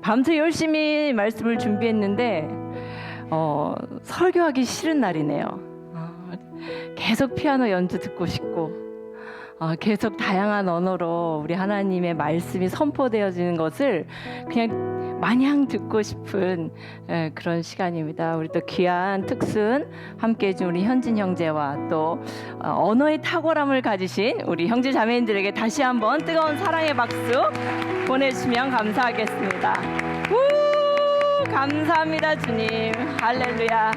밤새 열심히 말씀을 준비했는데 설교하기 싫은 날이네요. 계속 피아노 연주 듣고 싶고 계속 다양한 언어로 우리 하나님의 말씀이 선포되어지는 것을 그냥 마냥 듣고 싶은 그런 시간입니다. 우리 또 귀한 특순 함께해 준 우리 현진 형제와 또 언어의 탁월함을 가지신 우리 형제 자매님들에게 다시 한번 뜨거운 사랑의 박수 보내주시면 감사하겠습니다. 감사합니다 주님. 할렐루야.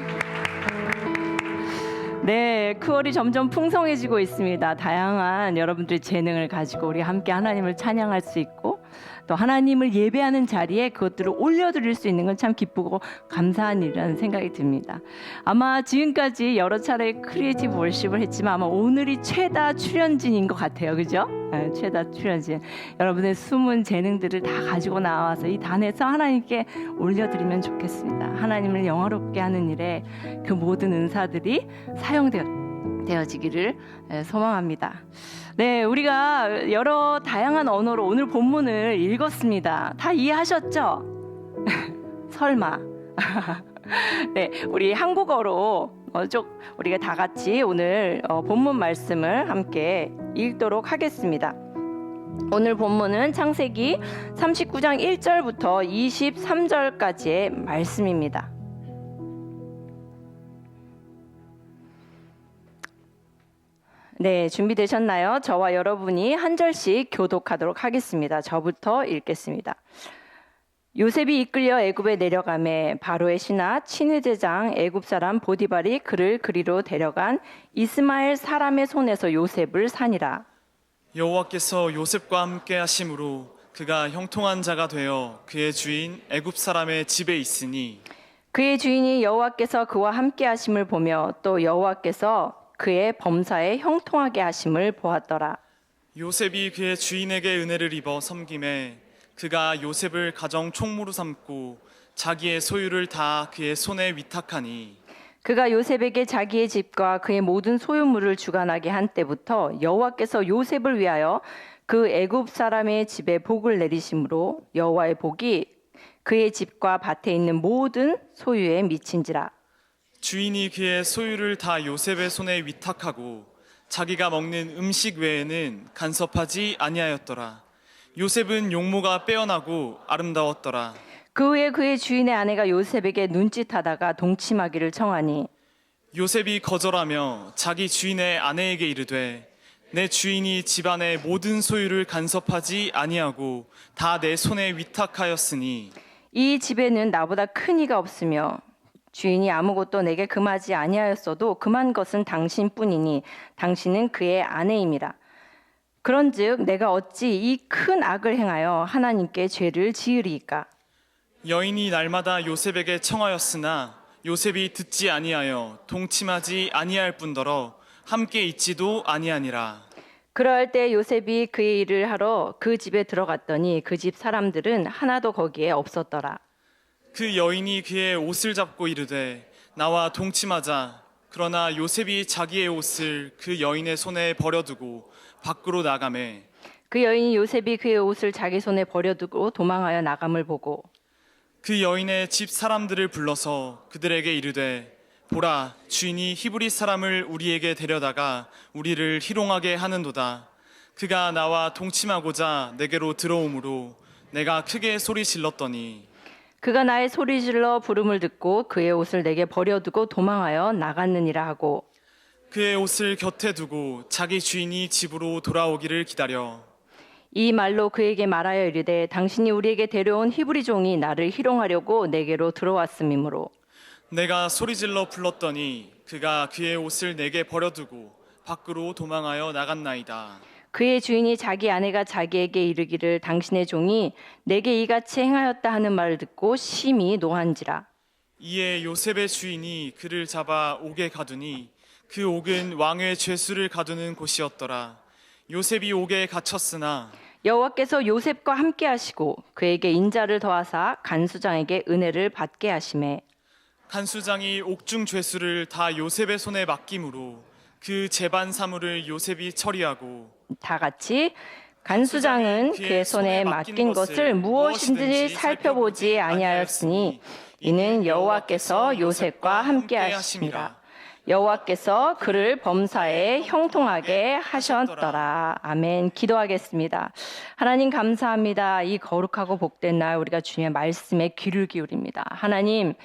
네, 크월이 점점 풍성해지고 있습니다. 다양한 여러분들의 재능을 가지고 우리 함께 하나님을 찬양할 수 있고 또 하나님을 예배하는 자리에 그것들을 올려드릴 수 있는 건 참 기쁘고 감사한 일이라는 생각이 듭니다. 아마 지금까지 여러 차례 크리에이티브 월십을 했지만 아마 오늘이 최다 출연진인 것 같아요. 그죠? 네, 최다 출연진. 여러분의 숨은 재능들을 다 가지고 나와서 이 단에서 하나님께 올려드리면 좋겠습니다. 하나님을 영화롭게 하는 일에 그 모든 은사들이 사용되어지기를 소망합니다. 네, 우리가 여러 다양한 언어로 오늘 본문을 읽었습니다. 다 이해하셨죠? 설마. 네, 우리 한국어로 우리가 다 같이 오늘 본문 말씀을 함께 읽도록 하겠습니다. 오늘 본문은 창세기 39장 1절부터 23절까지의 말씀입니다. 네, 준비되셨나요? 저와 여러분이 한 절씩 교독하도록 하겠습니다. 저부터 읽겠습니다. 요셉이 이끌려 애굽에 내려가매 바로의 신하 친위대장 애굽 사람 보디발이 그를 그리로 데려간 이스마엘 사람의 손에서 요셉을 산이라. 여호와께서 요셉과 함께 하심으로 그가 형통한 자가 되어 그의 주인 애굽 사람의 집에 있으니 그의 주인이 여호와께서 그와 함께 하심을 보며 또 여호와께서 그의 범사에 형통하게 하심을 보았더라. 요셉이 그의 주인에게 은혜를 입어 섬김에 그가 요셉을 가정 총무로 삼고 자기의 소유를 다 그의 손에 위탁하니 그가 요셉에게 자기의 집과 그의 모든 소유물을 주관하게 한 때부터 여호와께서 요셉을 위하여 그 애굽 사람의 집에 복을 내리심으로 여호와의 복이 그의 집과 밭에 있는 모든 소유에 미친지라. 주인이 그의 소유를 다 요셉의 손에 위탁하고 자기가 먹는 음식 외에는 간섭하지 아니하였더라. 요셉은 용모가 빼어나고 아름다웠더라. 그 후에 그의 주인의 아내가 요셉에게 눈짓하다가 동침하기를 청하니 요셉이 거절하며 자기 주인의 아내에게 이르되 내 주인이 집안의 모든 소유를 간섭하지 아니하고 다 내 손에 위탁하였으니 이 집에는 나보다 큰 이가 없으며 주인이 아무것도 내게 금하지 아니하였어도 금한 것은 당신뿐이니 당신은 그의 아내임이라. 그런즉 내가 어찌 이 큰 악을 행하여 하나님께 죄를 지으리이까. 여인이 날마다 요셉에게 청하였으나 요셉이 듣지 아니하여 동침하지 아니할 뿐더러 함께 있지도 아니하니라. 그러할 때 요셉이 그의 일을 하러 그 집에 들어갔더니 그 집 사람들은 하나도 거기에 없었더라. 그 여인이 그의 옷을 잡고 이르되 나와 동침하자. 그러나 요셉이 자기의 옷을 그 여인의 손에 버려두고 밖으로 나가매 그 여인이 요셉이 그의 옷을 자기 손에 버려두고 도망하여 나감을 보고 그 여인의 집 사람들을 불러서 그들에게 이르되 보라 주인이 히브리 사람을 우리에게 데려다가 우리를 희롱하게 하는도다. 그가 나와 동침하고자 내게로 들어오므로 내가 크게 소리 질렀더니 그가 나의 소리 질러 부름을 듣고 그의 옷을 내게 버려두고 도망하여 나갔느니라 하고 그의 옷을 곁에 두고 자기 주인이 집으로 돌아오기를 기다려 이 말로 그에게 말하여 이르되 당신이 우리에게 데려온 히브리 종이 나를 희롱하려고 내게로 들어왔음이므로 내가 소리질러 불렀더니 그가 그의 옷을 내게 버려두고 밖으로 도망하여 나갔나이다. 그의 주인이 자기 아내가 자기에게 이르기를 당신의 종이 내게 이같이 행하였다 하는 말을 듣고 심히 노한지라. 이에 요셉의 주인이 그를 잡아 옥에 가두니 그 옥은 왕의 죄수를 가두는 곳이었더라. 요셉이 옥에 갇혔으나 여호와께서 요셉과 함께 하시고 그에게 인자를 더하사 간수장에게 은혜를 받게 하시매 간수장이 옥중 죄수를 다 요셉의 손에 맡김으로 그 재반 사물을 요셉이 처리하고 다 같이 간수장은 그의 손에 맡긴 것을 무엇인지 살펴보지 아니하였으니 이는 여호와께서 요셉과 함께 하심이라. 여호와께서 그를 범사에 형통하게 하셨더라. 아멘. 기도하겠습니다. 하나님 감사합니다. 이 거룩하고 복된 날 우리가 주님의 말씀에 귀를 기울입니다. 하나님,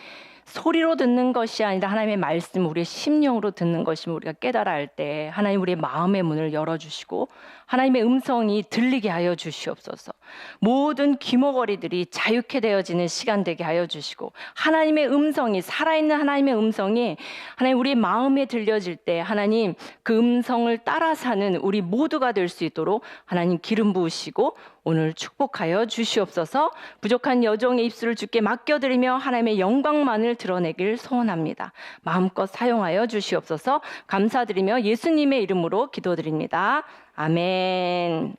소리로 듣는 것이 아니라 하나님의 말씀 우리의 심령으로 듣는 것임을 우리가 깨달아 할 때 하나님 우리의 마음의 문을 열어주시고 하나님의 음성이 들리게 하여 주시옵소서. 모든 귀머거리들이 자유케 되어지는 시간 되게 하여 주시고 하나님의 음성이 살아있는 하나님의 음성이 하나님 우리 마음에 들려질 때 하나님 그 음성을 따라 사는 우리 모두가 될 수 있도록 하나님 기름 부으시고 오늘 축복하여 주시옵소서. 부족한 여종의 입술을 주께 맡겨드리며 하나님의 영광만을 드러내길 소원합니다. 마음껏 사용하여 주시옵소서. 감사드리며 예수님의 이름으로 기도드립니다. 아멘.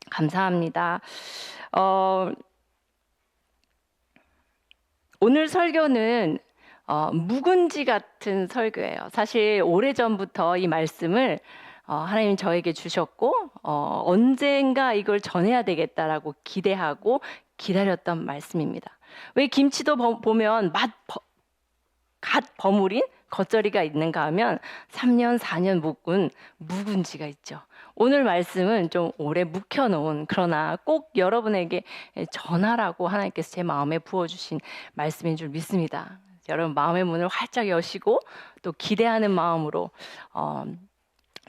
감사합니다. 오늘 설교는 묵은지 같은 설교예요. 사실 오래전부터 이 말씀을 하나님 저에게 주셨고 언젠가 이걸 전해야 되겠다라고 기대하고 기다렸던 말씀입니다. 왜 김치도 보면 갓 버무린 겉절이가 있는가 하면 3년 4년 묵은 묵은지가 있죠. 오늘 말씀은 좀 오래 묵혀놓은 그러나 꼭 여러분에게 전하라고 하나님께서 제 마음에 부어주신 말씀인 줄 믿습니다. 여러분 마음의 문을 활짝 여시고 또 기대하는 마음으로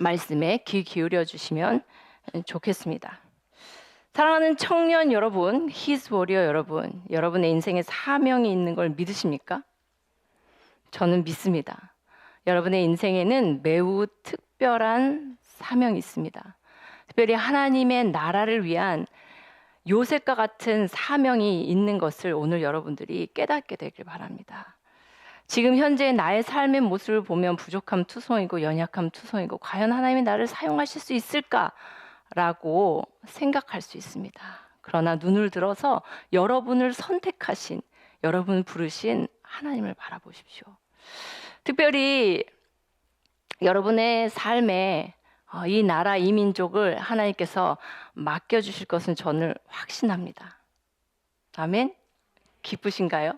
말씀에 귀 기울여 주시면 좋겠습니다. 사랑하는 청년 여러분, 히스 워리어 여러분, 여러분의 인생에 사명이 있는 걸 믿으십니까? 저는 믿습니다. 여러분의 인생에는 매우 특별한 사명이 있습니다. 특별히 하나님의 나라를 위한 요셉과 같은 사명이 있는 것을 오늘 여러분들이 깨닫게 되길 바랍니다. 지금 현재 나의 삶의 모습을 보면 부족함 투성이고 연약함 투성이고 과연 하나님이 나를 사용하실 수 있을까라고 생각할 수 있습니다. 그러나 눈을 들어서 여러분을 선택하신, 여러분을 부르신 하나님을 바라보십시오. 특별히 여러분의 삶에 이 나라, 이 민족을 하나님께서 맡겨주실 것은 저는 확신합니다. 아멘? 기쁘신가요?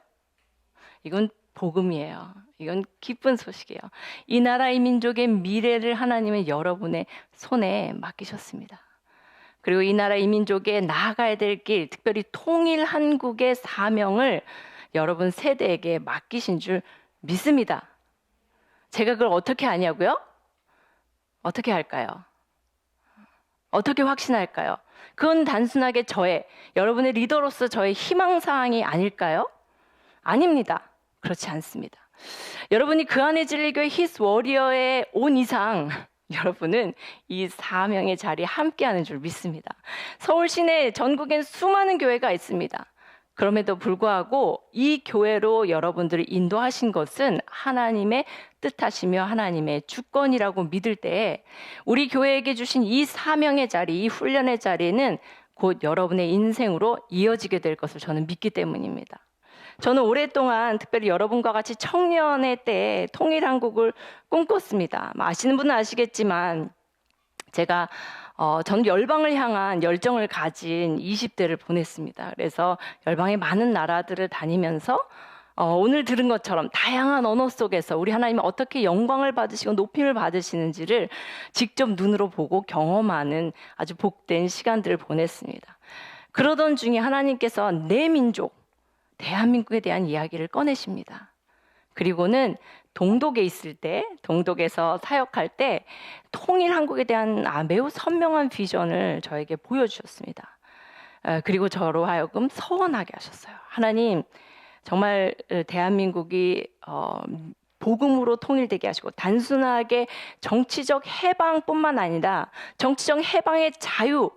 이건 복음이에요. 이건 기쁜 소식이에요. 이 나라, 이 민족의 미래를 하나님은 여러분의 손에 맡기셨습니다. 그리고 이 나라, 이 민족에 나아가야 될 길, 특별히 통일 한국의 사명을 여러분 세대에게 맡기신 줄 믿습니다. 제가 그걸 어떻게 아냐고요? 어떻게 할까요? 어떻게 확신할까요? 그건 단순하게 여러분의 리더로서 저의 희망사항이 아닐까요? 아닙니다. 그렇지 않습니다. 여러분이 그 안에 진리교회 히스 워리어에 온 이상 여러분은 이 사명의 자리에 함께하는 줄 믿습니다. 서울 시내 전국엔 수많은 교회가 있습니다. 그럼에도 불구하고 이 교회로 여러분들을 인도하신 것은 하나님의 뜻하시며 하나님의 주권이라고 믿을 때에 우리 교회에게 주신 이 사명의 자리, 이 훈련의 자리는 곧 여러분의 인생으로 이어지게 될 것을 저는 믿기 때문입니다. 저는 오랫동안 특별히 여러분과 같이 청년의 때에 통일한국을 꿈꿨습니다. 아시는 분은 아시겠지만 제가 저는 열방을 향한 열정을 가진 20대를 보냈습니다. 그래서 열방의 많은 나라들을 다니면서 오늘 들은 것처럼 다양한 언어 속에서 우리 하나님이 어떻게 영광을 받으시고 높임을 받으시는지를 직접 눈으로 보고 경험하는 아주 복된 시간들을 보냈습니다. 그러던 중에 하나님께서 내 민족, 대한민국에 대한 이야기를 꺼내십니다. 그리고는 동독에 있을 때, 동독에서 사역할 때 통일 한국에 대한 매우 선명한 비전을 저에게 보여주셨습니다. 그리고 저로 하여금 서원하게 하셨어요. 하나님, 정말 대한민국이 복음으로 통일되게 하시고 단순하게 정치적 해방뿐만 아니라 정치적 해방의 자유,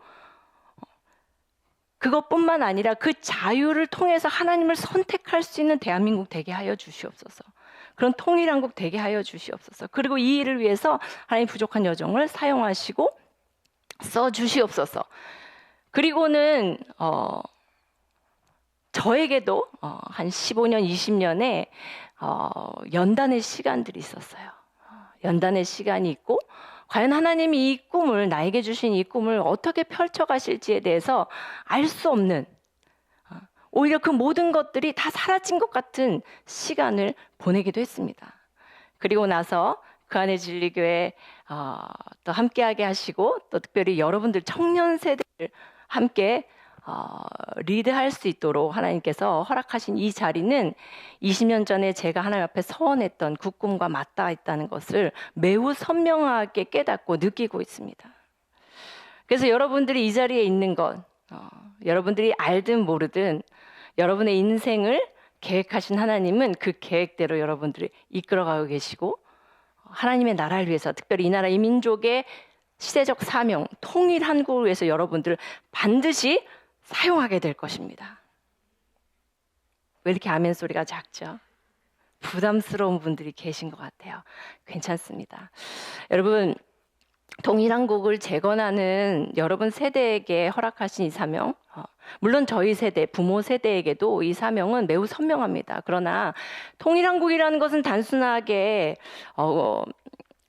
그것뿐만 아니라 그 자유를 통해서 하나님을 선택할 수 있는 대한민국 되게 하여 주시옵소서. 그런 통일한국 되게 하여 주시옵소서. 그리고 이 일을 위해서 하나님 부족한 여정을 사용하시고 써 주시옵소서. 그리고는 저에게도 한 15년, 20년에 연단의 시간들이 있었어요. 연단의 시간이 있고 과연 하나님이 이 꿈을, 나에게 주신 이 꿈을 어떻게 펼쳐가실지에 대해서 알 수 없는, 오히려 그 모든 것들이 다 사라진 것 같은 시간을 보내기도 했습니다. 그리고 나서 그 안에 진리교회 또 함께하게 하시고, 또 특별히 여러분들 청년 세대를 함께 리드할 수 있도록 하나님께서 허락하신 이 자리는 20년 전에 제가 하나님 앞에 서원했던 그 꿈과 맞닿아 있다는 것을 매우 선명하게 깨닫고 느끼고 있습니다. 그래서 여러분들이 이 자리에 있는 것, 여러분들이 알든 모르든 여러분의 인생을 계획하신 하나님은 그 계획대로 여러분들을 이끌어가고 계시고, 하나님의 나라를 위해서, 특별히 이 나라 이 민족의 시대적 사명, 통일 한국을 위해서 여러분들을 반드시 사용하게 될 것입니다. 왜 이렇게 아멘 소리가 작죠? 부담스러운 분들이 계신 것 같아요. 괜찮습니다. 여러분, 통일한국을 재건하는 여러분 세대에게 허락하신 이 사명, 물론 저희 세대, 부모 세대에게도 이 사명은 매우 선명합니다. 그러나 통일한국이라는 것은 단순하게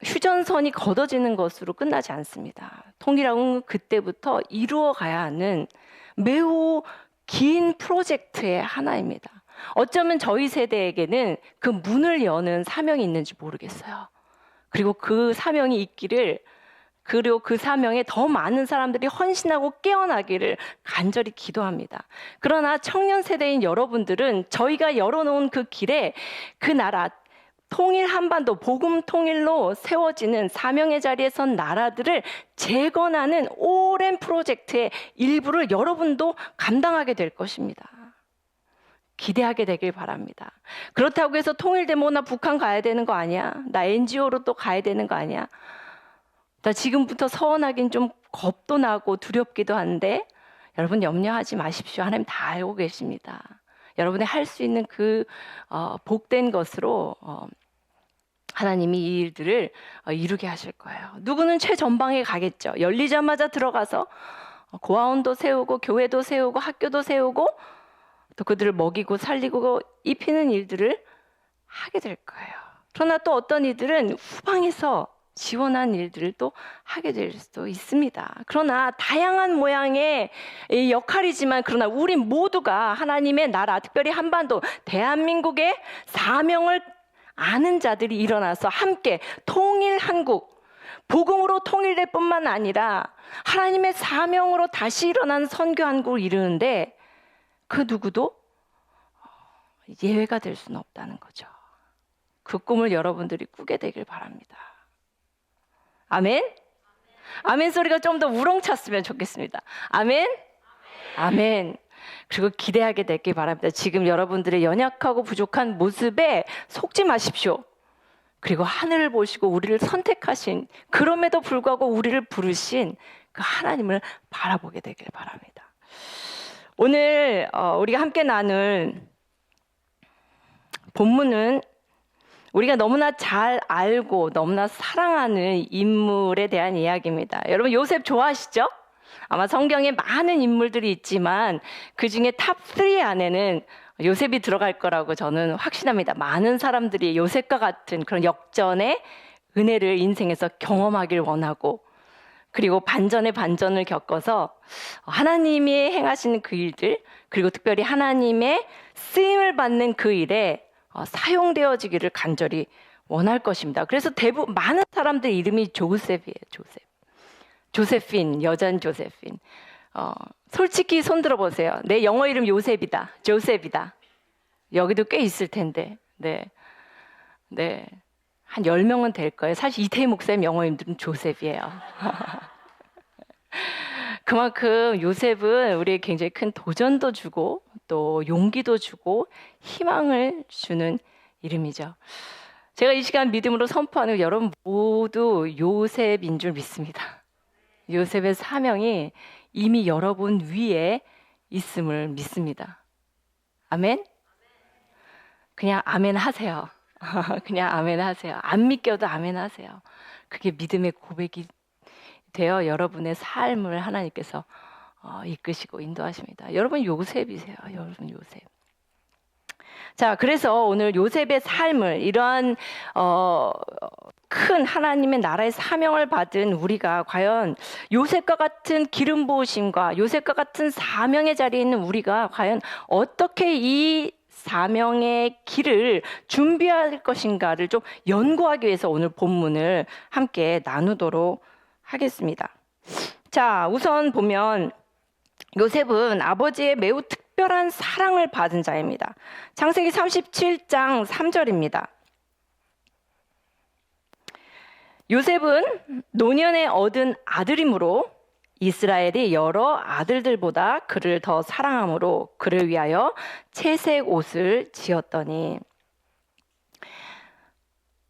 휴전선이 걷어지는 것으로 끝나지 않습니다. 통일한국은 그때부터 이루어가야 하는 매우 긴 프로젝트의 하나입니다. 어쩌면 저희 세대에게는 그 문을 여는 사명이 있는지 모르겠어요. 그리고 그 사명이 있기를, 그리고 그 사명에 더 많은 사람들이 헌신하고 깨어나기를 간절히 기도합니다. 그러나 청년 세대인 여러분들은 저희가 열어놓은 그 길에 그 나라, 통일 한반도, 복음 통일로 세워지는 사명의 자리에 선 나라들을 재건하는 오랜 프로젝트의 일부를 여러분도 감당하게 될 것입니다. 기대하게 되길 바랍니다. 그렇다고 해서 통일되면 나 북한 가야 되는 거 아니야? 나 NGO로 또 가야 되는 거 아니야? 나 지금부터 서원하긴 좀 겁도 나고 두렵기도 한데, 여러분 염려하지 마십시오. 하나님 다 알고 계십니다. 여러분이 할 수 있는 그 복된 것으로 하나님이 이 일들을 이루게 하실 거예요. 누구는 최전방에 가겠죠. 열리자마자 들어가서 고아원도 세우고 교회도 세우고 학교도 세우고 또 그들을 먹이고 살리고 입히는 일들을 하게 될 거예요. 그러나 또 어떤 이들은 후방에서 지원한 일들을 또 하게 될 수도 있습니다. 그러나 다양한 모양의 역할이지만, 그러나 우리 모두가 하나님의 나라, 특별히 한반도, 대한민국의 사명을 아는 자들이 일어나서 함께 통일 한국, 복음으로 통일될 뿐만 아니라 하나님의 사명으로 다시 일어난 선교 한국을 이루는데 그 누구도 예외가 될 수는 없다는 거죠. 그 꿈을 여러분들이 꾸게 되길 바랍니다. 아멘? 아멘 소리가 좀 더 우렁찼으면 좋겠습니다. 아멘? 아멘. 그리고 기대하게 되길 바랍니다. 지금 여러분들의 연약하고 부족한 모습에 속지 마십시오. 그리고 하늘을 보시고 우리를 선택하신, 그럼에도 불구하고 우리를 부르신 그 하나님을 바라보게 되길 바랍니다. 오늘 우리가 함께 나눌 본문은 우리가 너무나 잘 알고 너무나 사랑하는 인물에 대한 이야기입니다. 여러분 요셉 좋아하시죠? 아마 성경에 많은 인물들이 있지만 그 중에 탑3 안에는 요셉이 들어갈 거라고 저는 확신합니다. 많은 사람들이 요셉과 같은 그런 역전의 은혜를 인생에서 경험하길 원하고, 그리고 반전의 반전을 겪어서 하나님이 행하시는 그 일들, 그리고 특별히 하나님의 쓰임을 받는 그 일에 사용되어지기를 간절히 원할 것입니다. 그래서 많은 사람들 이름이 조셉이에요. 조세핀, 여잔 조세핀. 솔직히 손 들어보세요. 내 영어 이름 요셉이다. 조셉이다. 여기도 꽤 있을 텐데. 네. 한 10명은 될 거예요. 사실 이태희 목사님 영어 이름은 조셉이에요. 그만큼 요셉은 우리에게 굉장히 큰 도전도 주고 또 용기도 주고 희망을 주는 이름이죠. 제가 이 시간 믿음으로 선포하는 여러분 모두 요셉인 줄 믿습니다. 요셉의 사명이 이미 여러분 위에 있음을 믿습니다. 아멘? 그냥 아멘 하세요. 그냥 아멘 하세요. 안 믿겨도 아멘 하세요. 그게 믿음의 고백이 되어 여러분의 삶을 하나님께서 이끄시고 인도하십니다. 여러분 요셉이세요. 여러분 요셉. 자, 그래서 오늘 요셉의 삶을, 이러한 큰 하나님의 나라의 사명을 받은 우리가 과연 요셉과 같은 기름 부으심과 요셉과 같은 사명의 자리에 있는 우리가 과연 어떻게 이 사명의 길을 준비할 것인가를 좀 연구하기 위해서 오늘 본문을 함께 나누도록 하겠습니다. 자, 우선 보면 요셉은 아버지의 매우 특별한 사랑을 받은 자입니다. 창세기 37장 3절입니다. 요셉은 노년에 얻은 아들이므로 이스라엘이 여러 아들들보다 그를 더 사랑함으로 그를 위하여 채색 옷을 지었더니.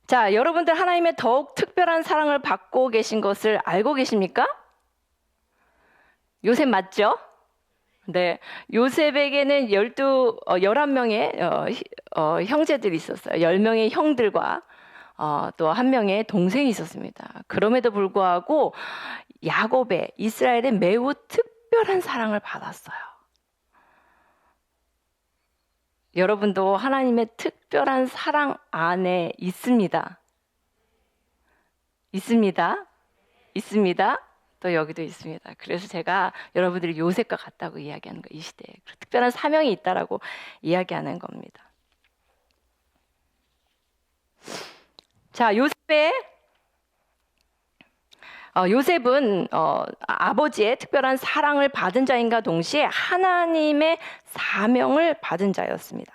자, 여러분들 하나님의 더욱 특별한 사랑을 받고 계신 것을 알고 계십니까? 요셉 맞죠? 네, 요셉에게는 11명의 형제들이 있었어요. 10명의 형들과 또 한 명의 동생이 있었습니다. 그럼에도 불구하고 야곱의 이스라엘의 매우 특별한 사랑을 받았어요. 여러분도 하나님의 특별한 사랑 안에 있습니다. 있습니다. 있습니다. 또 여기도 있습니다. 그래서 제가 여러분들이 요셉과 같다고 이야기하는 거예요. 이 시대에 특별한 사명이 있다라고 이야기하는 겁니다. 자, 요셉은 아버지의 특별한 사랑을 받은 자인가 동시에 하나님의 사명을 받은 자였습니다.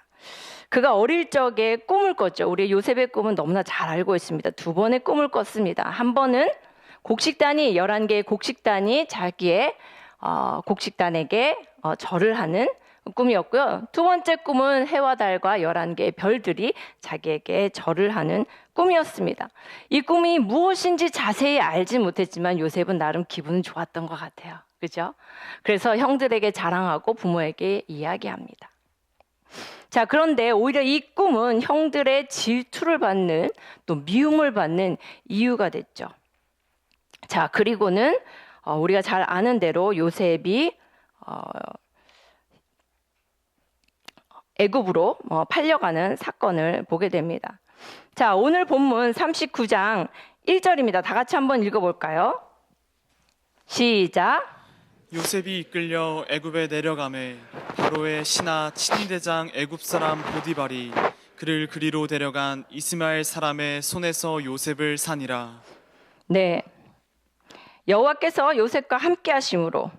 그가 어릴 적에 꿈을 꿨죠. 우리 요셉의 꿈은 너무나 잘 알고 있습니다. 2번의 꿈을 꿨습니다. 한 번은 11개의 곡식단이 자기의 곡식단에게 절을 하는 꿈이었고요. 2번째 꿈은 해와 달과 11개의 별들이 자기에게 절을 하는 꿈이었습니다. 이 꿈이 무엇인지 자세히 알지 못했지만 요셉은 나름 기분은 좋았던 것 같아요. 그죠? 그래서 형들에게 자랑하고 부모에게 이야기합니다. 자, 그런데 오히려 이 꿈은 형들의 질투를 받는 또 미움을 받는 이유가 됐죠. 자, 그리고는 우리가 잘 아는 대로 요셉이 애굽으로 팔려가는 사건을 보게 됩니다. 자, 오늘 본문 39장 1절입니다. 다 같이 한번 읽어볼까요? 시작. 요셉이 이끌려 애굽에 내려가매 바로의 신하 친위대장 애굽 사람 보디발이 그를 그리로 데려간 이스마엘 사람의 손에서 요셉을 산이라. 네, 여호와께서 요셉과 함께 하심으로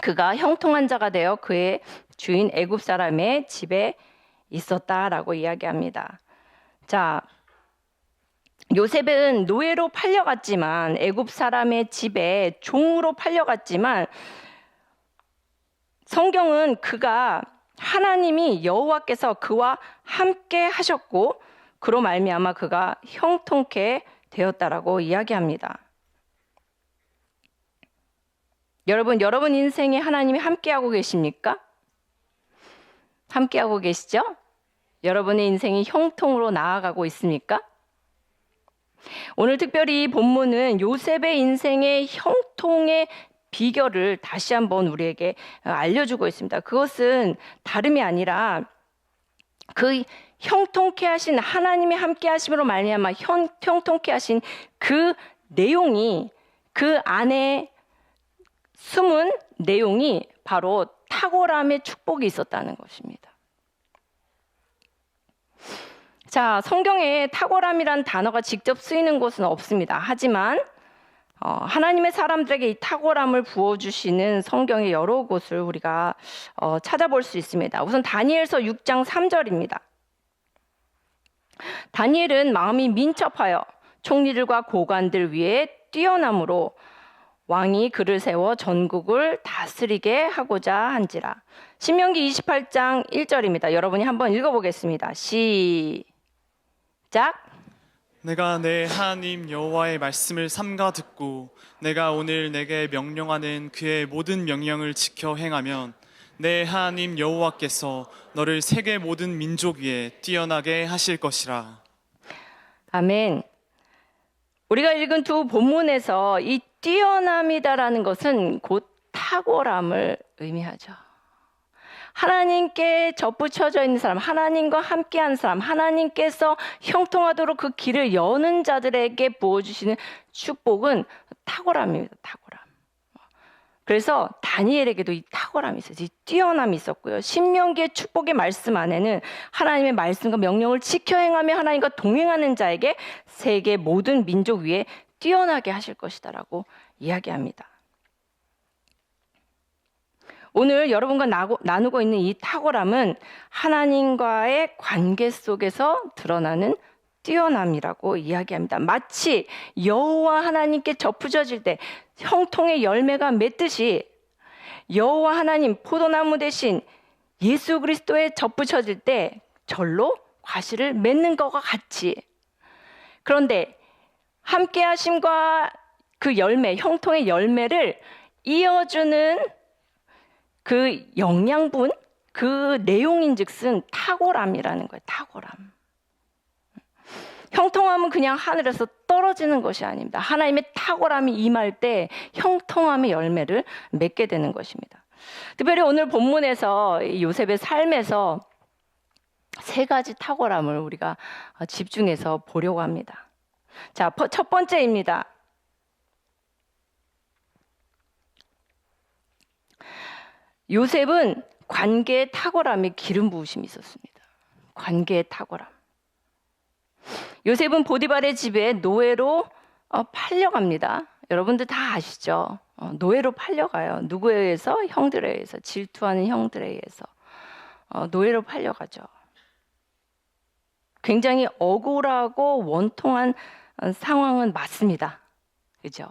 그가 형통한 자가 되어 그의 주인 애굽 사람의 집에 있었다라고 이야기합니다. 자, 요셉은 노예로 팔려갔지만 애굽 사람의 집에 종으로 팔려갔지만 성경은 그가 하나님이 여호와께서 그와 함께 하셨고 그로 말미암아 그가 형통케 되었다라고 이야기합니다. 여러분 인생에 하나님이 함께하고 계십니까? 함께하고 계시죠? 여러분의 인생이 형통으로 나아가고 있습니까? 오늘 특별히 이 본문은 요셉의 인생의 형통의 비결을 다시 한번 우리에게 알려주고 있습니다. 그것은 다름이 아니라 그 형통케 하신 하나님이 함께 하심으로 말미암아 형통케 하신 그 내용이 그 안에 숨은 내용이 바로 탁월함의 축복이 있었다는 것입니다. 자, 성경에 탁월함이란 단어가 직접 쓰이는 곳은 없습니다. 하지만 하나님의 사람들에게 이 탁월함을 부어주시는 성경의 여러 곳을 우리가 찾아볼 수 있습니다. 우선 다니엘서 6장 3절입니다. 다니엘은 마음이 민첩하여 총리들과 고관들 위에 뛰어남으로 왕이 그를 세워 전국을 다스리게 하고자 한지라. 신명기 28장 1절입니다. 여러분이 한번 읽어보겠습니다. 시작. 내가 내 하나님 여호와의 말씀을 삼가 듣고 내가 오늘 내게 명령하는 그의 모든 명령을 지켜 행하면 내 하나님 여호와께서 너를 세계 모든 민족 위에 뛰어나게 하실 것이라. 아멘. 우리가 읽은 두 본문에서 이 뛰어남이다라는 것은 곧 탁월함을 의미하죠. 하나님께 접붙여져 있는 사람, 하나님과 함께한 사람, 하나님께서 형통하도록 그 길을 여는 자들에게 부어주시는 축복은 탁월함입니다. 탁월함. 그래서 다니엘에게도 이 탁월함이 있었어요. 이 뛰어남이 있었고요. 신명기의 축복의 말씀 안에는 하나님의 말씀과 명령을 지켜 행하며 하나님과 동행하는 자에게 세계 모든 민족 위에 뛰어나게 하실 것이다라고 이야기합니다. 오늘 여러분과 나누고 있는 이 탁월함은 하나님과의 관계 속에서 드러나는 뛰어남이라고 이야기합니다. 마치 여호와 하나님께 접붙여질 때 형통의 열매가 맺듯이 여호와 하나님 포도나무 대신 예수 그리스도에 접붙여질 때 절로 과실을 맺는 것과 같이, 그런데 함께 하심과 그 열매, 형통의 열매를 이어주는 그 영양분, 그 내용인즉슨 탁월함이라는 거예요. 탁월함. 형통함은 그냥 하늘에서 떨어지는 것이 아닙니다. 하나님의 탁월함이 임할 때 형통함의 열매를 맺게 되는 것입니다. 특별히 오늘 본문에서 요셉의 삶에서 세 가지 탁월함을 우리가 집중해서 보려고 합니다. 자, 첫 번째입니다. 요셉은 관계의 탁월함에 기름 부으심이 있었습니다. 관계의 탁월함. 요셉은 보디발의 집에 노예로 팔려갑니다. 여러분들 다 아시죠? 노예로 팔려가요. 누구에 의해서? 형들에 의해서. 질투하는 형들에 의해서 노예로 팔려가죠. 굉장히 억울하고 원통한 상황은 맞습니다. 그죠?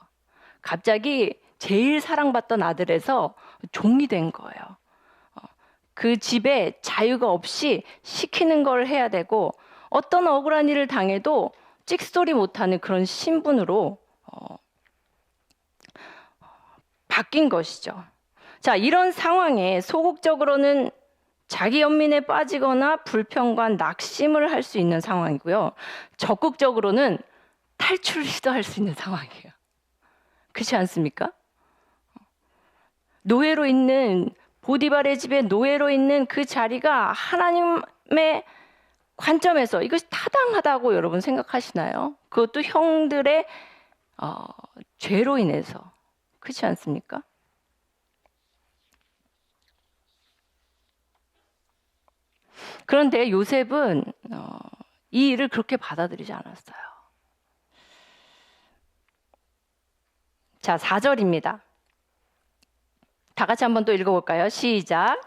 갑자기 제일 사랑받던 아들에서 종이 된 거예요. 그 집에 자유가 없이 시키는 걸 해야 되고 어떤 억울한 일을 당해도 찍소리 못하는 그런 신분으로 바뀐 것이죠. 자, 이런 상황에 소극적으로는 자기 연민에 빠지거나 불평과 낙심을 할 수 있는 상황이고요. 적극적으로는 탈출을 시도할 수 있는 상황이에요. 그렇지 않습니까? 노예로 있는 보디발의 집에 노예로 있는 그 자리가 하나님의 관점에서 이것이 타당하다고 여러분 생각하시나요? 그것도 형들의 죄로 인해서. 그렇지 않습니까? 그런데 요셉은 이 일을 그렇게 받아들이지 않았어요. 자, 4절입니다. 다 같이 한번 또 읽어볼까요? 시작.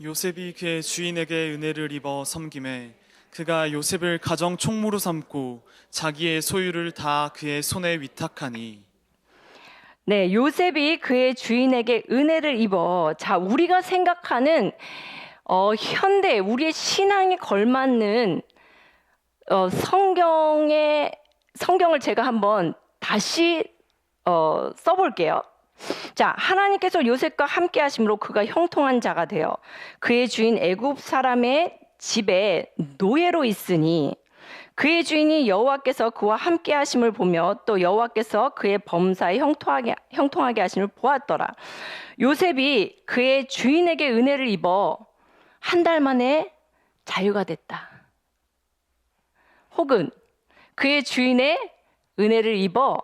요셉이 그의 주인에게 은혜를 입어 섬김에 그가 요셉을 가정 총무로 삼고 자기의 소유를 다 그의 손에 위탁하니. 네, 요셉이 그의 주인에게 은혜를 입어. 자, 우리가 생각하는 현대 우리의 신앙에 걸맞는 성경을 제가 한번 다시 써볼게요. 자, 하나님께서 요셉과 함께 하심으로 그가 형통한 자가 되어 그의 주인 애굽 사람의 집에 노예로 있으니 그의 주인이 여호와께서 그와 함께 하심을 보며 또 여호와께서 그의 범사에 형통하게 하심을 보았더라. 요셉이 그의 주인에게 은혜를 입어 한 달 만에 자유가 됐다. 혹은 그의 주인의 은혜를 입어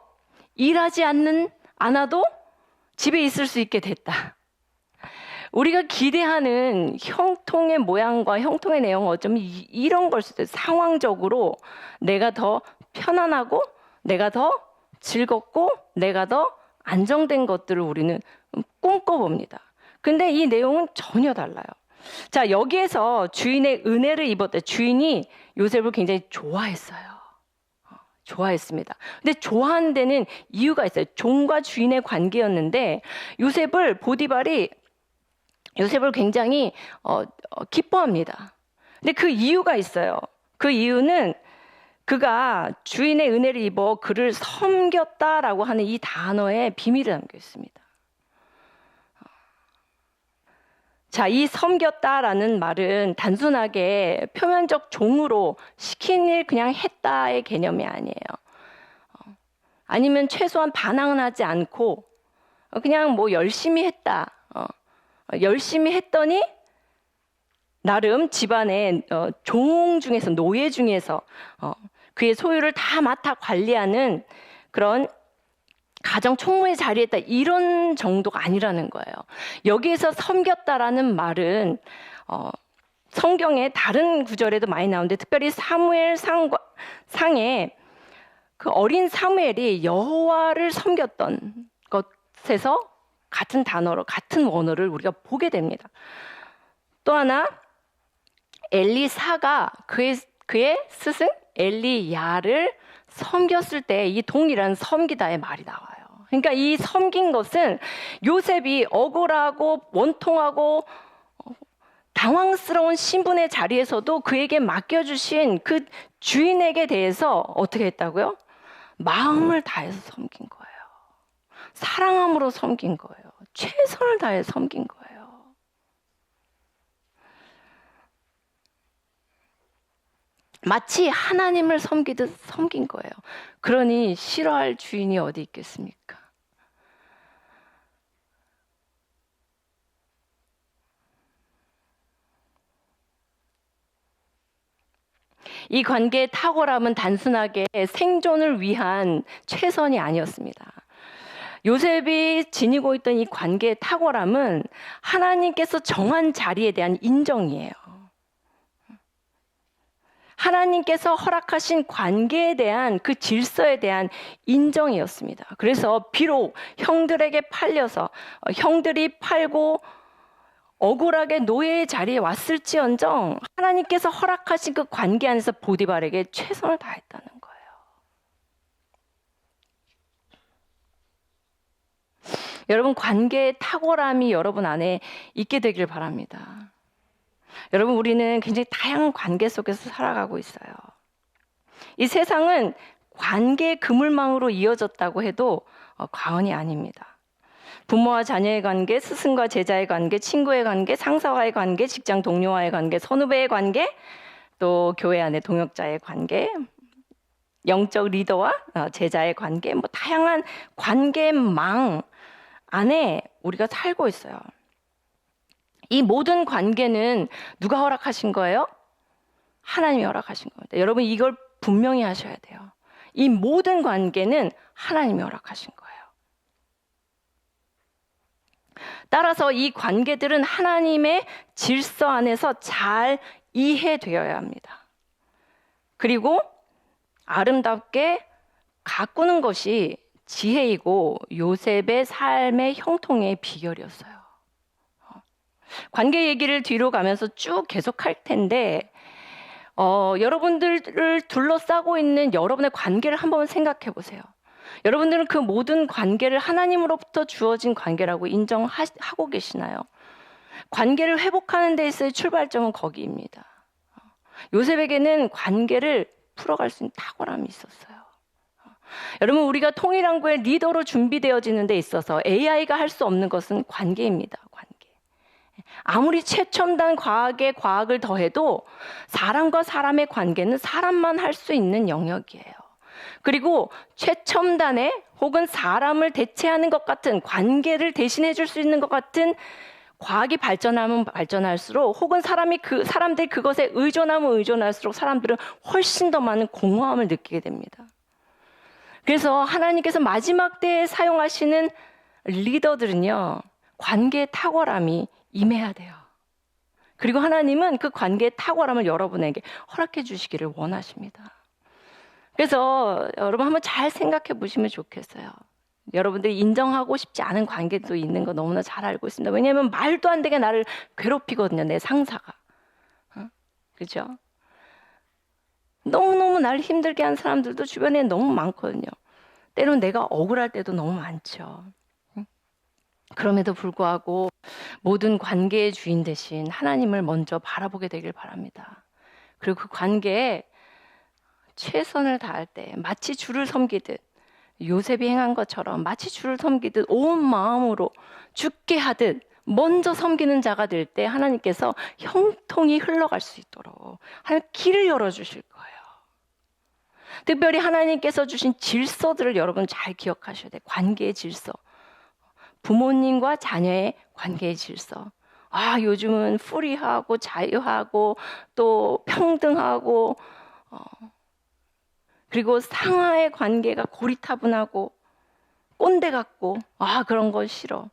일하지 않아도 집에 있을 수 있게 됐다. 우리가 기대하는 형통의 모양과 형통의 내용은 어쩌면 이런 걸 수도 있어요. 상황적으로 내가 더 편안하고 내가 더 즐겁고 내가 더 안정된 것들을 우리는 꿈꿔봅니다. 근데 이 내용은 전혀 달라요. 자, 여기에서 주인의 은혜를 입었대. 주인이 요셉을 굉장히 좋아했어요. 좋아했습니다. 근데 좋아하는 데는 이유가 있어요. 종과 주인의 관계였는데 보디발이 요셉을 굉장히 기뻐합니다. 근데 그 이유가 있어요. 그 이유는 그가 주인의 은혜를 입어 그를 섬겼다라고 하는 이 단어에 비밀이 담겨 있습니다. 자, 이 섬겼다라는 말은 단순하게 표면적 종으로 시킨 일 그냥 했다의 개념이 아니에요. 아니면 최소한 반항은 하지 않고 그냥 뭐 열심히 했다. 열심히 했더니 나름 집안의 종 중에서 노예 중에서 그의 소유를 다 맡아 관리하는 그런 가정 총무의 자리에 있다, 이런 정도가 아니라는 거예요. 여기에서 섬겼다라는 말은 성경의 다른 구절에도 많이 나오는데, 특별히 사무엘 상에 그 어린 사무엘이 여호와를 섬겼던 것에서 같은 단어로, 같은 원어를 우리가 보게 됩니다. 또 하나, 엘리사가 그의 스승 엘리야를 섬겼을 때 이 동일한 섬기다의 말이 나와요. 그러니까 이 섬긴 것은 요셉이 억울하고 원통하고 당황스러운 신분의 자리에서도 그에게 맡겨주신 그 주인에게 대해서 어떻게 했다고요? 마음을 다해서 섬긴 거예요. 사랑함으로 섬긴 거예요. 최선을 다해 섬긴 거예요. 마치 하나님을 섬기듯 섬긴 거예요. 그러니 싫어할 주인이 어디 있겠습니까? 이 관계의 탁월함은 단순하게 생존을 위한 최선이 아니었습니다. 요셉이 지니고 있던 이 관계의 탁월함은 하나님께서 정한 자리에 대한 인정이에요. 하나님께서 허락하신 관계에 대한 그 질서에 대한 인정이었습니다. 그래서 비록 형들에게 팔려서 형들이 팔고 억울하게 노예의 자리에 왔을지언정 하나님께서 허락하신 그 관계 안에서 보디발에게 최선을 다했다는 거예요. 여러분, 관계의 탁월함이 여러분 안에 있게 되길 바랍니다. 여러분, 우리는 굉장히 다양한 관계 속에서 살아가고 있어요. 이 세상은 관계의 그물망으로 이어졌다고 해도 과언이 아닙니다. 부모와 자녀의 관계, 스승과 제자의 관계, 친구의 관계, 상사와의 관계, 직장 동료와의 관계, 선후배의 관계, 또 교회 안의 동역자의 관계, 영적 리더와 제자의 관계, 다양한 관계망 안에 우리가 살고 있어요. 이 모든 관계는 누가 허락하신 거예요? 하나님이 허락하신 겁니다. 여러분, 이걸 분명히 하셔야 돼요. 이 모든 관계는 하나님이 허락하신 거예요. 따라서 이 관계들은 하나님의 질서 안에서 잘 이해되어야 합니다. 그리고 아름답게 가꾸는 것이 지혜이고 요셉의 삶의 형통의 비결이었어요. 관계 얘기를 뒤로 가면서 쭉 계속할 텐데 여러분들을 둘러싸고 있는 여러분의 관계를 한번 생각해 보세요. 여러분들은 그 모든 관계를 하나님으로부터 주어진 관계라고 인정하고 계시나요? 관계를 회복하는 데 있어의 출발점은 거기입니다. 요셉에게는 관계를 풀어갈 수 있는 탁월함이 있었어요. 여러분, 우리가 통일한국의 리더로 준비되어지는 데 있어서 AI가 할 수 없는 것은 관계입니다. 관계. 아무리 최첨단 과학을 더해도 사람과 사람의 관계는 사람만 할 수 있는 영역이에요. 그리고 최첨단의 혹은 사람을 대체하는 것 같은, 관계를 대신해 줄 수 있는 것 같은 과학이 발전하면 발전할수록, 혹은 사람들이 그것에 의존하면 의존할수록 사람들은 훨씬 더 많은 공허함을 느끼게 됩니다. 그래서 하나님께서 마지막 때에 사용하시는 리더들은요, 관계의 탁월함이 임해야 돼요. 그리고 하나님은 그 관계의 탁월함을 여러분에게 허락해 주시기를 원하십니다. 그래서 여러분 한번 잘 생각해 보시면 좋겠어요. 여러분들이 인정하고 싶지 않은 관계도 있는 거 너무나 잘 알고 있습니다. 왜냐하면 말도 안 되게 나를 괴롭히거든요, 내 상사가. 그렇죠? 너무너무 나를 힘들게 한 사람들도 주변에 너무 많거든요. 때론 내가 억울할 때도 너무 많죠. 그럼에도 불구하고 모든 관계의 주인 대신 하나님을 먼저 바라보게 되길 바랍니다. 그리고 그 관계에 최선을 다할 때 마치 주를 섬기듯, 요셉이 행한 것처럼 마치 주를 섬기듯 온 마음으로 죽게 하듯 먼저 섬기는 자가 될 때 하나님께서 형통이 흘러갈 수 있도록 하나님 길을 열어주실 거예요. 특별히 하나님께서 주신 질서들을 여러분 잘 기억하셔야 돼요. 관계의 질서, 부모님과 자녀의 관계의 질서, 요즘은 프리하고 자유하고 또 평등하고 그리고 상하의 관계가 고리타분하고 꼰대 같고 그런 거 싫어.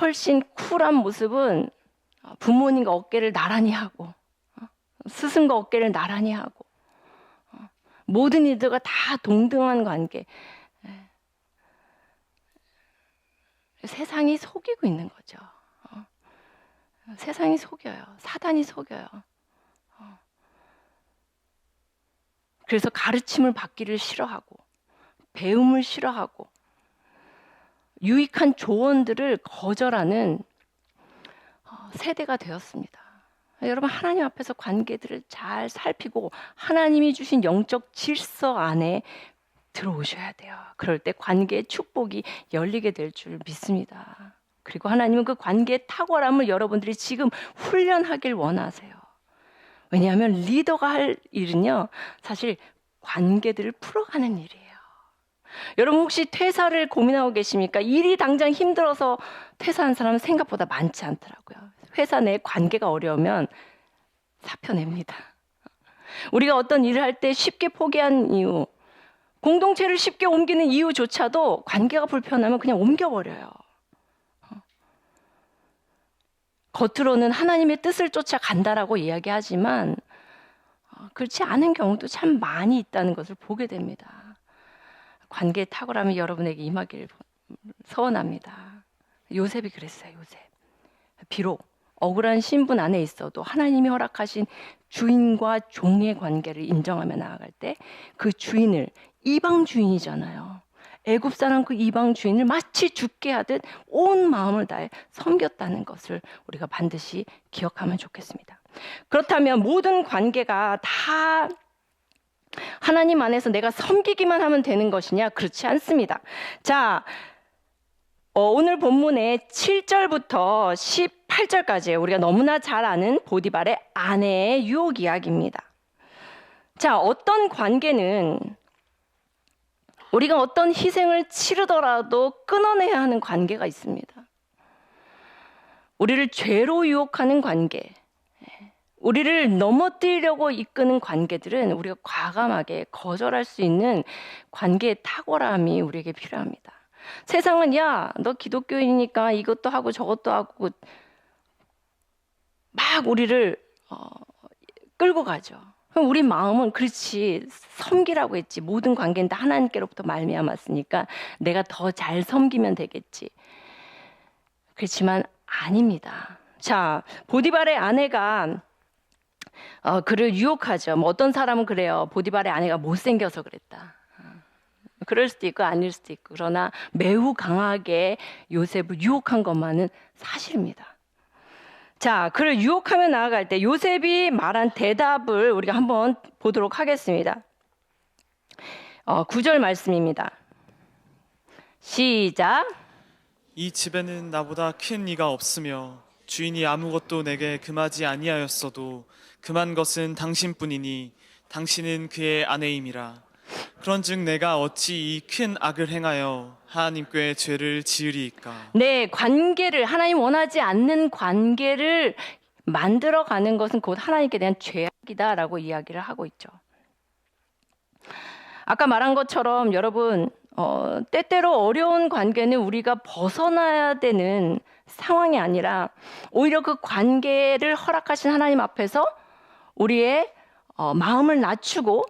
훨씬 쿨한 모습은 부모님과 어깨를 나란히 하고 스승과 어깨를 나란히 하고 모든 이들과 다 동등한 관계. 세상이 속이고 있는 거죠. 세상이 속여요. 사단이 속여요. 그래서 가르침을 받기를 싫어하고 배움을 싫어하고 유익한 조언들을 거절하는 세대가 되었습니다. 여러분, 하나님 앞에서 관계들을 잘 살피고 하나님이 주신 영적 질서 안에 들어오셔야 돼요. 그럴 때 관계의 축복이 열리게 될 줄 믿습니다. 그리고 하나님은 그 관계의 탁월함을 여러분들이 지금 훈련하길 원하세요. 왜냐하면 리더가 할 일은요, 사실 관계들을 풀어가는 일이에요. 여러분 혹시 퇴사를 고민하고 계십니까? 일이 당장 힘들어서 퇴사한 사람은 생각보다 많지 않더라고요. 회사 내 관계가 어려우면 사표 냅니다. 우리가 어떤 일을 할 때 쉽게 포기한 이유, 공동체를 쉽게 옮기는 이유조차도 관계가 불편하면 그냥 옮겨버려요. 겉으로는 하나님의 뜻을 쫓아 간다라고 이야기하지만 그렇지 않은 경우도 참 많이 있다는 것을 보게 됩니다. 관계의 탁월함이 여러분에게 임하기를 소원합니다. 요셉이 그랬어요. 요셉. 비록 억울한 신분 안에 있어도 하나님이 허락하신 주인과 종의 관계를 인정하며 나아갈 때 그 주인을, 이방 주인이잖아요. 애굽 사람 그 이방 주인을 마치 죽게 하듯 온 마음을 다해 섬겼다는 것을 우리가 반드시 기억하면 좋겠습니다. 그렇다면 모든 관계가 다 하나님 안에서 내가 섬기기만 하면 되는 것이냐? 그렇지 않습니다. 자, 오늘 본문의 7절부터 18절까지 우리가 너무나 잘 아는 보디발의 아내의 유혹 이야기입니다. 자, 어떤 관계는 우리가 어떤 희생을 치르더라도 끊어내야 하는 관계가 있습니다. 우리를 죄로 유혹하는 관계, 우리를 넘어뜨리려고 이끄는 관계들은 우리가 과감하게 거절할 수 있는 관계의 탁월함이 우리에게 필요합니다. 세상은 야, 너 기독교인이니까 이것도 하고 저것도 하고 막 우리를 끌고 가죠. 그럼 우리 마음은 그렇지, 섬기라고 했지. 모든 관계는 다 하나님께로부터 말미암았으니까 내가 더 잘 섬기면 되겠지. 그렇지만 아닙니다. 자, 보디발의 아내가 그를 유혹하죠. 뭐 어떤 사람은 그래요. 보디발의 아내가 못생겨서 그랬다. 그럴 수도 있고 아닐 수도 있고, 그러나 매우 강하게 요셉을 유혹한 것만은 사실입니다. 자, 그를 유혹하며 나아갈 때 요셉이 말한 대답을 우리가 한번 보도록 하겠습니다. 9절 말씀입니다. 시작. 이 집에는 나보다 큰 이가 없으며 주인이 아무것도 내게 금하지 아니하였어도 금한 것은 당신뿐이니 당신은 그의 아내임이라. 그런즉 내가 어찌 이 큰 악을 행하여 하나님께 죄를 지으리이까. 네, 관계를, 하나님 원하지 않는 관계를 만들어가는 것은 곧 하나님께 대한 죄악이다라고 이야기를 하고 있죠. 아까 말한 것처럼 여러분, 때때로 어려운 관계는 우리가 벗어나야 되는 상황이 아니라 오히려 그 관계를 허락하신 하나님 앞에서 우리의 마음을 낮추고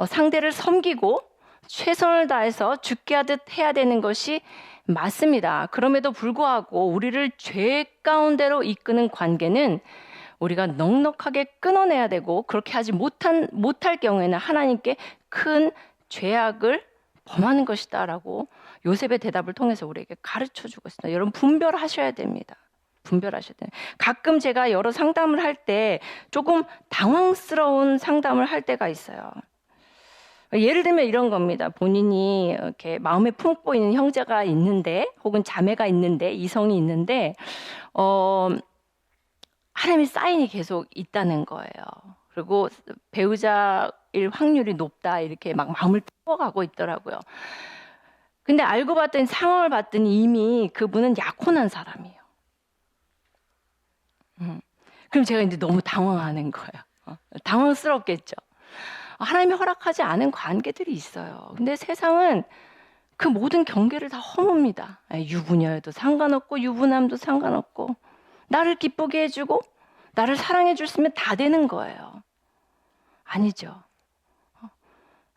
상대를 섬기고 최선을 다해서 죽게 하듯 해야 되는 것이 맞습니다. 그럼에도 불구하고 우리를 죄 가운데로 이끄는 관계는 우리가 넉넉하게 끊어내야 되고, 그렇게 하지 못할 경우에는 하나님께 큰 죄악을 범하는 것이다 라고 요셉의 대답을 통해서 우리에게 가르쳐주고 있습니다. 여러분, 분별하셔야 됩니다. 분별하셔야 돼요. 가끔 제가 여러 상담을 할 때 조금 당황스러운 상담을 할 때가 있어요. 예를 들면 이런 겁니다. 본인이 이렇게 마음에 품고 있는 형제가 있는데, 혹은 자매가 있는데, 이성이 있는데, 하나님의 사인이 계속 있다는 거예요. 그리고 배우자일 확률이 높다, 이렇게 막 마음을 품어가고 있더라고요. 근데 알고 봤더니, 상황을 봤더니 이미 그분은 약혼한 사람이에요. 그럼 제가 이제 너무 당황하는 거예요. 당황스럽겠죠. 하나님이 허락하지 않은 관계들이 있어요. 근데 세상은 그 모든 경계를 다 허뭅니다. 유부녀여도 상관없고 유부남도 상관없고 나를 기쁘게 해주고 나를 사랑해 줬으면 다 되는 거예요. 아니죠.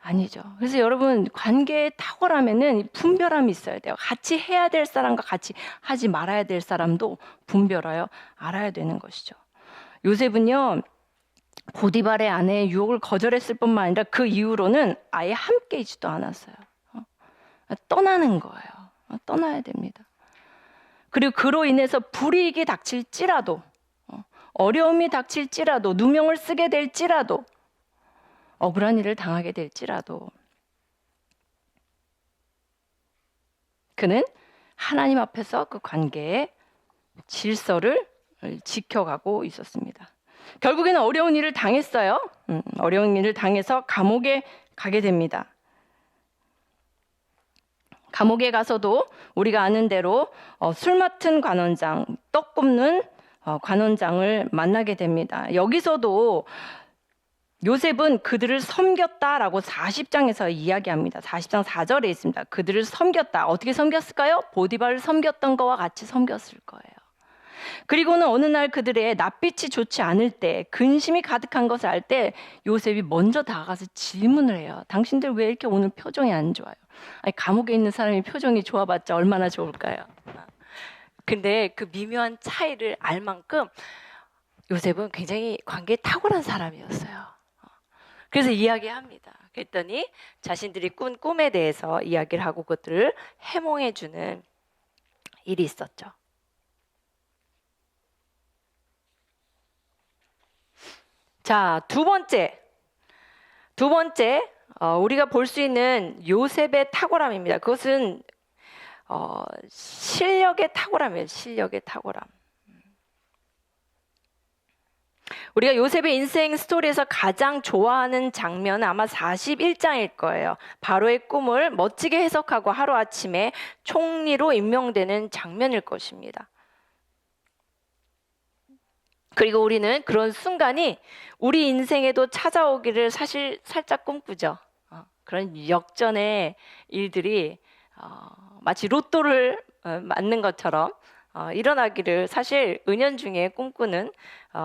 아니죠. 그래서 여러분 관계에 탁월하면은 분별함이 있어야 돼요. 같이 해야 될 사람과 같이 하지 말아야 될 사람도 분별하여 알아야 되는 것이죠. 요셉은요 보디발의 아내의 유혹을 거절했을 뿐만 아니라 그 이후로는 아예 함께 있지도 않았어요. 떠나는 거예요. 떠나야 됩니다. 그리고 그로 인해서 불이익이 닥칠지라도 어려움이 닥칠지라도 누명을 쓰게 될지라도 억울한 일을 당하게 될지라도 그는 하나님 앞에서 그 관계의 질서를 지켜가고 있었습니다. 결국에는 어려운 일을 당했어요. 어려운 일을 당해서 감옥에 가게 됩니다. 감옥에 가서도 우리가 아는 대로 술 맡은 관원장, 떡 굽는 관원장을 만나게 됩니다. 여기서도 요셉은 그들을 섬겼다라고 40장에서 이야기합니다. 40장 4절에 있습니다. 그들을 섬겼다. 어떻게 섬겼을까요? 보디발을 섬겼던 거와 같이 섬겼을 거예요. 그리고는 어느 날 그들의 낯빛이 좋지 않을 때, 근심이 가득한 것을 알 때 요셉이 먼저 다가가서 질문을 해요. 당신들 왜 이렇게 오늘 표정이 안 좋아요? 아니, 감옥에 있는 사람이 표정이 좋아봤자 얼마나 좋을까요? 근데 그 미묘한 차이를 알 만큼 요셉은 굉장히 관계에 탁월한 사람이었어요. 그래서 이야기합니다. 그랬더니 자신들이 꾼 꿈에 대해서 이야기를 하고 그것들을 해몽해 주는 일이 있었죠. 자, 두 번째 우리가 볼 수 있는 요셉의 탁월함입니다. 그것은 실력의 탁월함이에요. 실력의 탁월함. 우리가 요셉의 인생 스토리에서 가장 좋아하는 장면은 아마 41장일 거예요. 바로의 꿈을 멋지게 해석하고 하루아침에 총리로 임명되는 장면일 것입니다. 그리고 우리는 그런 순간이 우리 인생에도 찾아오기를 사실 살짝 꿈꾸죠. 그런 역전의 일들이 마치 로또를 맞는 것처럼 일어나기를 사실 은연중에 꿈꾸는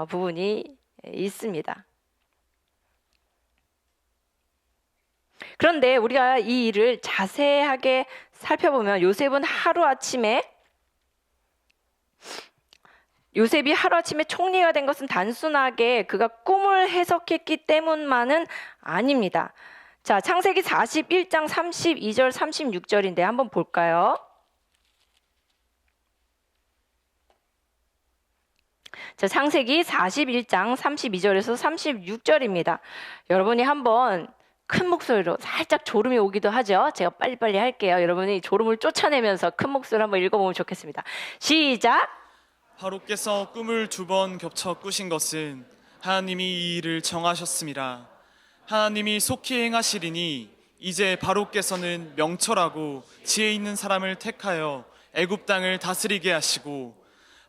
부분이 있습니다. 그런데 우리가 이 일을 자세하게 살펴보면 요셉이 하루아침에 총리가 된 것은 단순하게 그가 꿈을 해석했기 때문만은 아닙니다. 자, 창세기 41장 32절 36절인데 한번 볼까요? 자, 창세기 41장 32절에서 36절입니다. 여러분이 한번 큰 목소리로 살짝 졸음이 오기도 하죠. 제가 빨리빨리 할게요. 여러분이 졸음을 쫓아내면서 큰 목소리로 한번 읽어보면 좋겠습니다. 시작! 바로께서 꿈을 2번 겹쳐 꾸신 것은 하나님이 이 일을 정하셨습니다. 하나님이 속히 행하시리니 이제 바로께서는 명철하고 지혜 있는 사람을 택하여 애굽 땅을 다스리게 하시고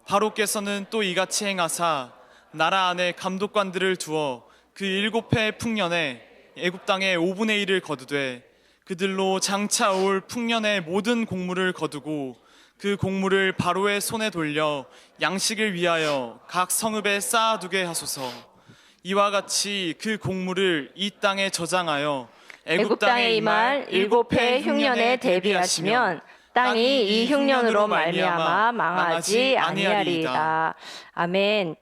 바로께서는 또 이같이 행하사 나라 안에 감독관들을 두어 그 7해 풍년에 애굽 땅의 5분의 1을 거두되 그들로 장차 올 풍년의 모든 곡물을 거두고 그 곡물을 바로의 손에 돌려 양식을 위하여 각 성읍에 쌓아두게 하소서. 이와 같이 그 곡물을 이 땅에 저장하여 애굽 땅에 임할 7해 흉년에 대비하시면 땅이 이 흉년으로 말미암아 망하지 아니하리이다. 아멘.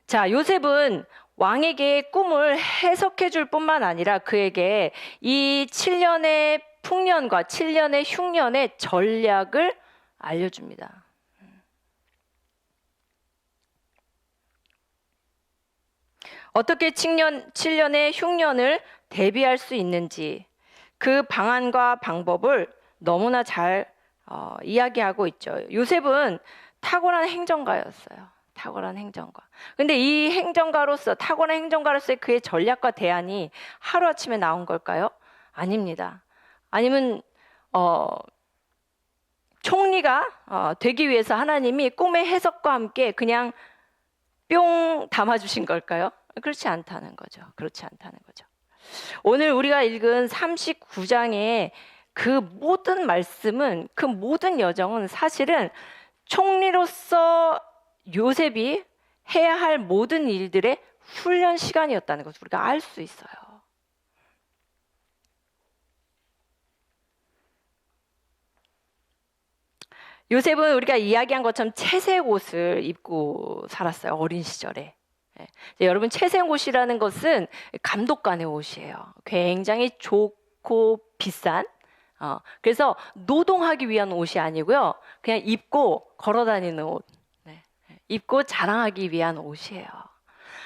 자, 요셉은 왕에게 꿈을 해석해 줄 뿐만 아니라 그에게 이 7년의 풍년과 7년의 흉년의 전략을 알려줍니다. 어떻게 7년의 흉년을 대비할 수 있는지 그 방안과 방법을 너무나 잘 이야기하고 있죠. 요셉은 탁월한 행정가였어요. 탁월한 행정가. 근데 이 탁월한 행정가로서의 그의 전략과 대안이 하루아침에 나온 걸까요? 아닙니다. 아니면 총리가 되기 위해서 하나님이 꿈의 해석과 함께 그냥 뿅 담아주신 걸까요? 그렇지 않다는 거죠. 그렇지 않다는 거죠. 오늘 우리가 읽은 39장의 그 모든 말씀은, 그 모든 여정은 사실은 총리로서 요셉이 해야 할 모든 일들의 훈련 시간이었다는 것을 우리가 알 수 있어요. 요셉은 우리가 이야기한 것처럼 채색 옷을 입고 살았어요. 어린 시절에. 여러분, 채색 옷이라는 것은 감독관의 옷이에요. 굉장히 좋고 비싼. 그래서 노동하기 위한 옷이 아니고요. 그냥 입고 걸어다니는 옷. 입고 자랑하기 위한 옷이에요.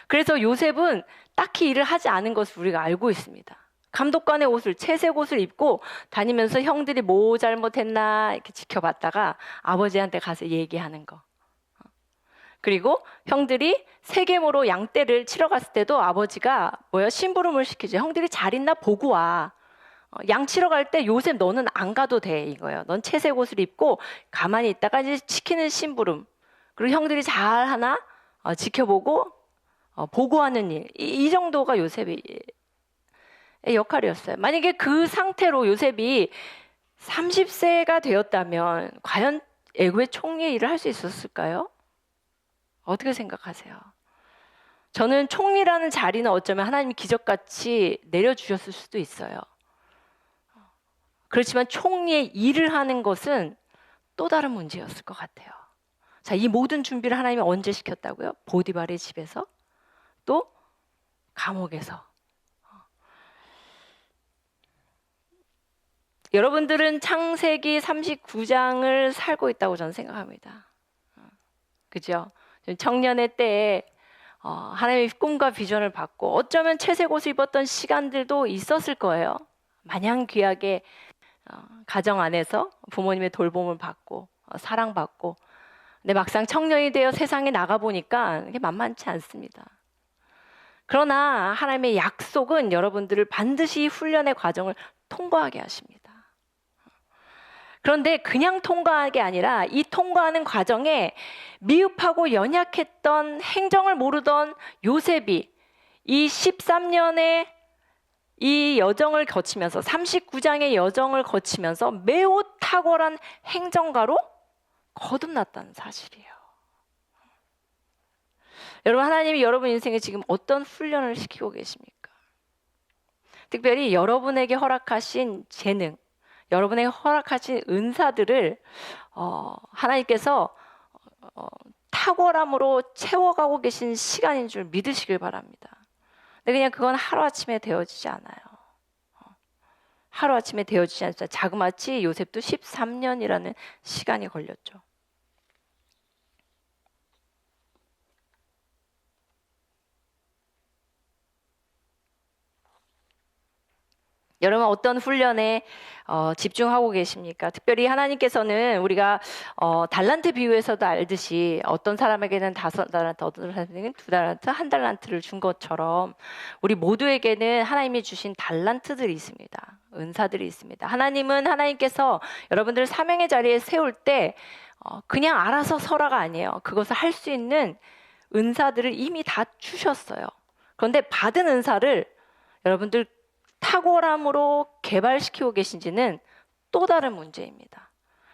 그래서 요셉은 딱히 일을 하지 않은 것을 우리가 알고 있습니다. 감독관의 옷을, 채색 옷을 입고 다니면서 형들이 뭐 잘못했나 이렇게 지켜봤다가 아버지한테 가서 얘기하는 거. 그리고 형들이 세겜으로 양떼를 치러 갔을 때도 아버지가 심부름을 시키죠. 형들이 잘 있나 보고 와. 양 치러 갈 때 요셉 너는 안 가도 돼 이거예요. 넌 채색 옷을 입고 가만히 있다가 이제 시키는 심부름. 그리고 형들이 잘 하나 지켜보고 보고하는 일. 이 정도가 요셉의 역할이었어요. 만약에 그 상태로 요셉이 30세가 되었다면 과연 애굽의 총리의 일을 할 수 있었을까요? 어떻게 생각하세요? 저는 총리라는 자리는 어쩌면 하나님이 기적같이 내려주셨을 수도 있어요. 그렇지만 총리의 일을 하는 것은 또 다른 문제였을 것 같아요. 자, 이 모든 준비를 하나님이 언제 시켰다고요? 보디발의 집에서, 또 감옥에서. 여러분들은 창세기 39장을 살고 있다고 저는 생각합니다. 그죠? 청년의 때에 하나님의 꿈과 비전을 받고 어쩌면 채색 옷을 입었던 시간들도 있었을 거예요. 마냥 귀하게 가정 안에서 부모님의 돌봄을 받고 사랑받고, 근데 막상 청년이 되어 세상에 나가보니까 이게 만만치 않습니다. 그러나 하나님의 약속은 여러분들을 반드시 훈련의 과정을 통과하게 하십니다. 그런데 그냥 통과하게 아니라 이 통과하는 과정에 미흡하고 연약했던, 행정을 모르던 요셉이 이 13년의 이 여정을 거치면서, 39장의 여정을 거치면서 매우 탁월한 행정가로 거듭났다는 사실이에요. 여러분, 하나님이 여러분 인생에 지금 어떤 훈련을 시키고 계십니까? 특별히 여러분에게 허락하신 재능, 여러분에게 허락하신 은사들을 하나님께서 탁월함으로 채워가고 계신 시간인 줄 믿으시길 바랍니다. 근데 그냥 그건 하루아침에 되어지지 않아요. 하루아침에 되어지지 않습니다. 자그마치 요셉도 13년이라는 시간이 걸렸죠. 여러분, 어떤 훈련에 집중하고 계십니까? 특별히 하나님께서는 우리가 달란트 비유에서도 알듯이 어떤 사람에게는 5달란트, 어떤 사람에게는 2달란트, 1달란트를 준 것처럼 우리 모두에게는 하나님이 주신 달란트들이 있습니다. 은사들이 있습니다. 하나님은, 하나님께서 여러분들 사명의 자리에 세울 때 그냥 알아서 서라가 아니에요. 그것을 할 수 있는 은사들을 이미 다 주셨어요. 그런데 받은 은사를 여러분들 탁월함으로 개발시키고 계신지는 또 다른 문제입니다.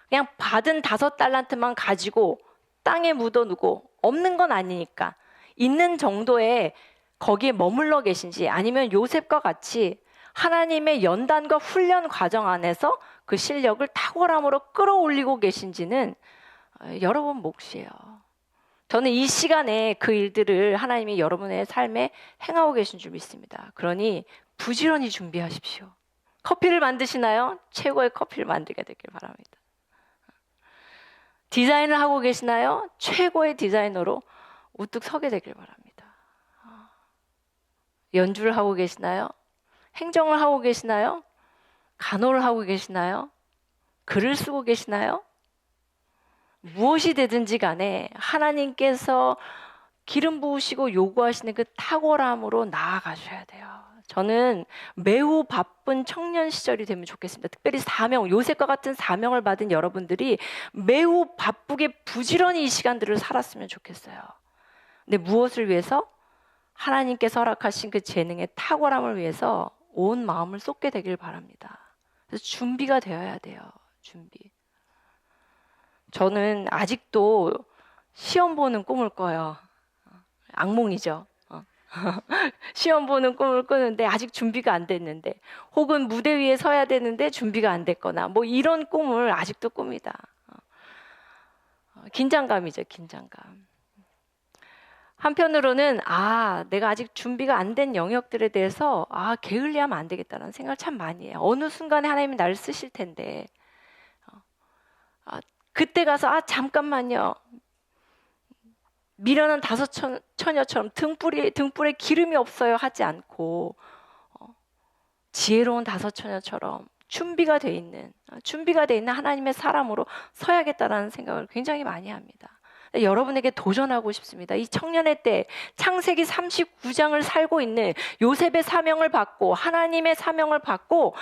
그냥 받은 5달란트만 가지고 땅에 묻어두고, 없는 건 아니니까 있는 정도에 거기에 머물러 계신지, 아니면 요셉과 같이 하나님의 연단과 훈련 과정 안에서 그 실력을 탁월함으로 끌어올리고 계신지는 여러분 몫이에요. 저는 이 시간에 그 일들을 하나님이 여러분의 삶에 행하고 계신 줄 믿습니다. 그러니 부지런히 준비하십시오. 커피를 만드시나요? 최고의 커피를 만들게 되길 바랍니다. 디자인을 하고 계시나요? 최고의 디자이너로 우뚝 서게 되길 바랍니다. 연주를 하고 계시나요? 행정을 하고 계시나요? 간호를 하고 계시나요? 글을 쓰고 계시나요? 무엇이 되든지 간에 하나님께서 기름 부으시고 요구하시는 그 탁월함으로 나아가셔야 돼요. 저는 매우 바쁜 청년 시절이 되면 좋겠습니다. 특별히 사명, 요셉과 같은 사명을 받은 여러분들이 매우 바쁘게 부지런히 이 시간들을 살았으면 좋겠어요. 근데 무엇을 위해서? 하나님께서 허락하신 그 재능의 탁월함을 위해서 온 마음을 쏟게 되길 바랍니다. 그래서 준비가 되어야 돼요. 준비. 저는 아직도 시험 보는 꿈을 꿔요. 악몽이죠. 시험 보는 꿈을 꾸는데 아직 준비가 안 됐는데, 혹은 무대 위에 서야 되는데 준비가 안 됐거나 뭐 이런 꿈을 아직도 꿉니다. 긴장감이죠, 긴장감. 한편으로는 내가 아직 준비가 안 된 영역들에 대해서 게을리하면 안 되겠다는 생각을 참 많이 해요. 어느 순간에 하나님이 나를 쓰실 텐데 그때 가서 잠깐만요, 미련한 다섯 처녀처럼 등불에 기름이 없어요 하지 않고 지혜로운 다섯 처녀처럼 준비가 돼 있는 하나님의 사람으로 서야겠다라는 생각을 굉장히 많이 합니다. 여러분에게 도전하고 싶습니다. 이 청년의 때 창세기 39장을 살고 있는 요셉의 사명을 받고 하나님의 사명을 받고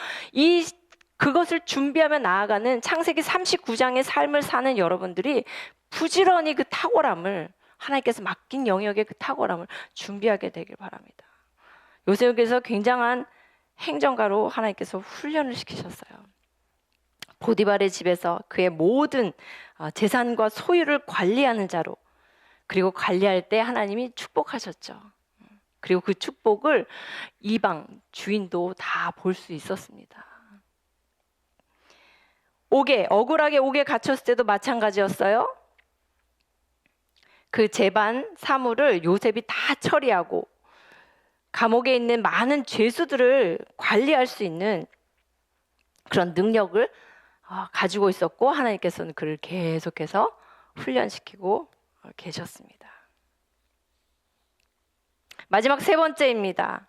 그것을 준비하며 나아가는 창세기 39장의 삶을 사는 여러분들이 부지런히 그 탁월함을, 하나님께서 맡긴 영역의 그 탁월함을 준비하게 되길 바랍니다. 요셉께서 굉장한 행정가로 하나님께서 훈련을 시키셨어요. 보디발의 집에서 그의 모든 재산과 소유를 관리하는 자로, 그리고 관리할 때 하나님이 축복하셨죠. 그리고 그 축복을 이방 주인도 다 볼 수 있었습니다. 억울하게 옥에 갇혔을 때도 마찬가지였어요. 그 재반 사물을 요셉이 다 처리하고 감옥에 있는 많은 죄수들을 관리할 수 있는 그런 능력을 가지고 있었고, 하나님께서는 그를 계속해서 훈련시키고 계셨습니다. 마지막 세 번째입니다.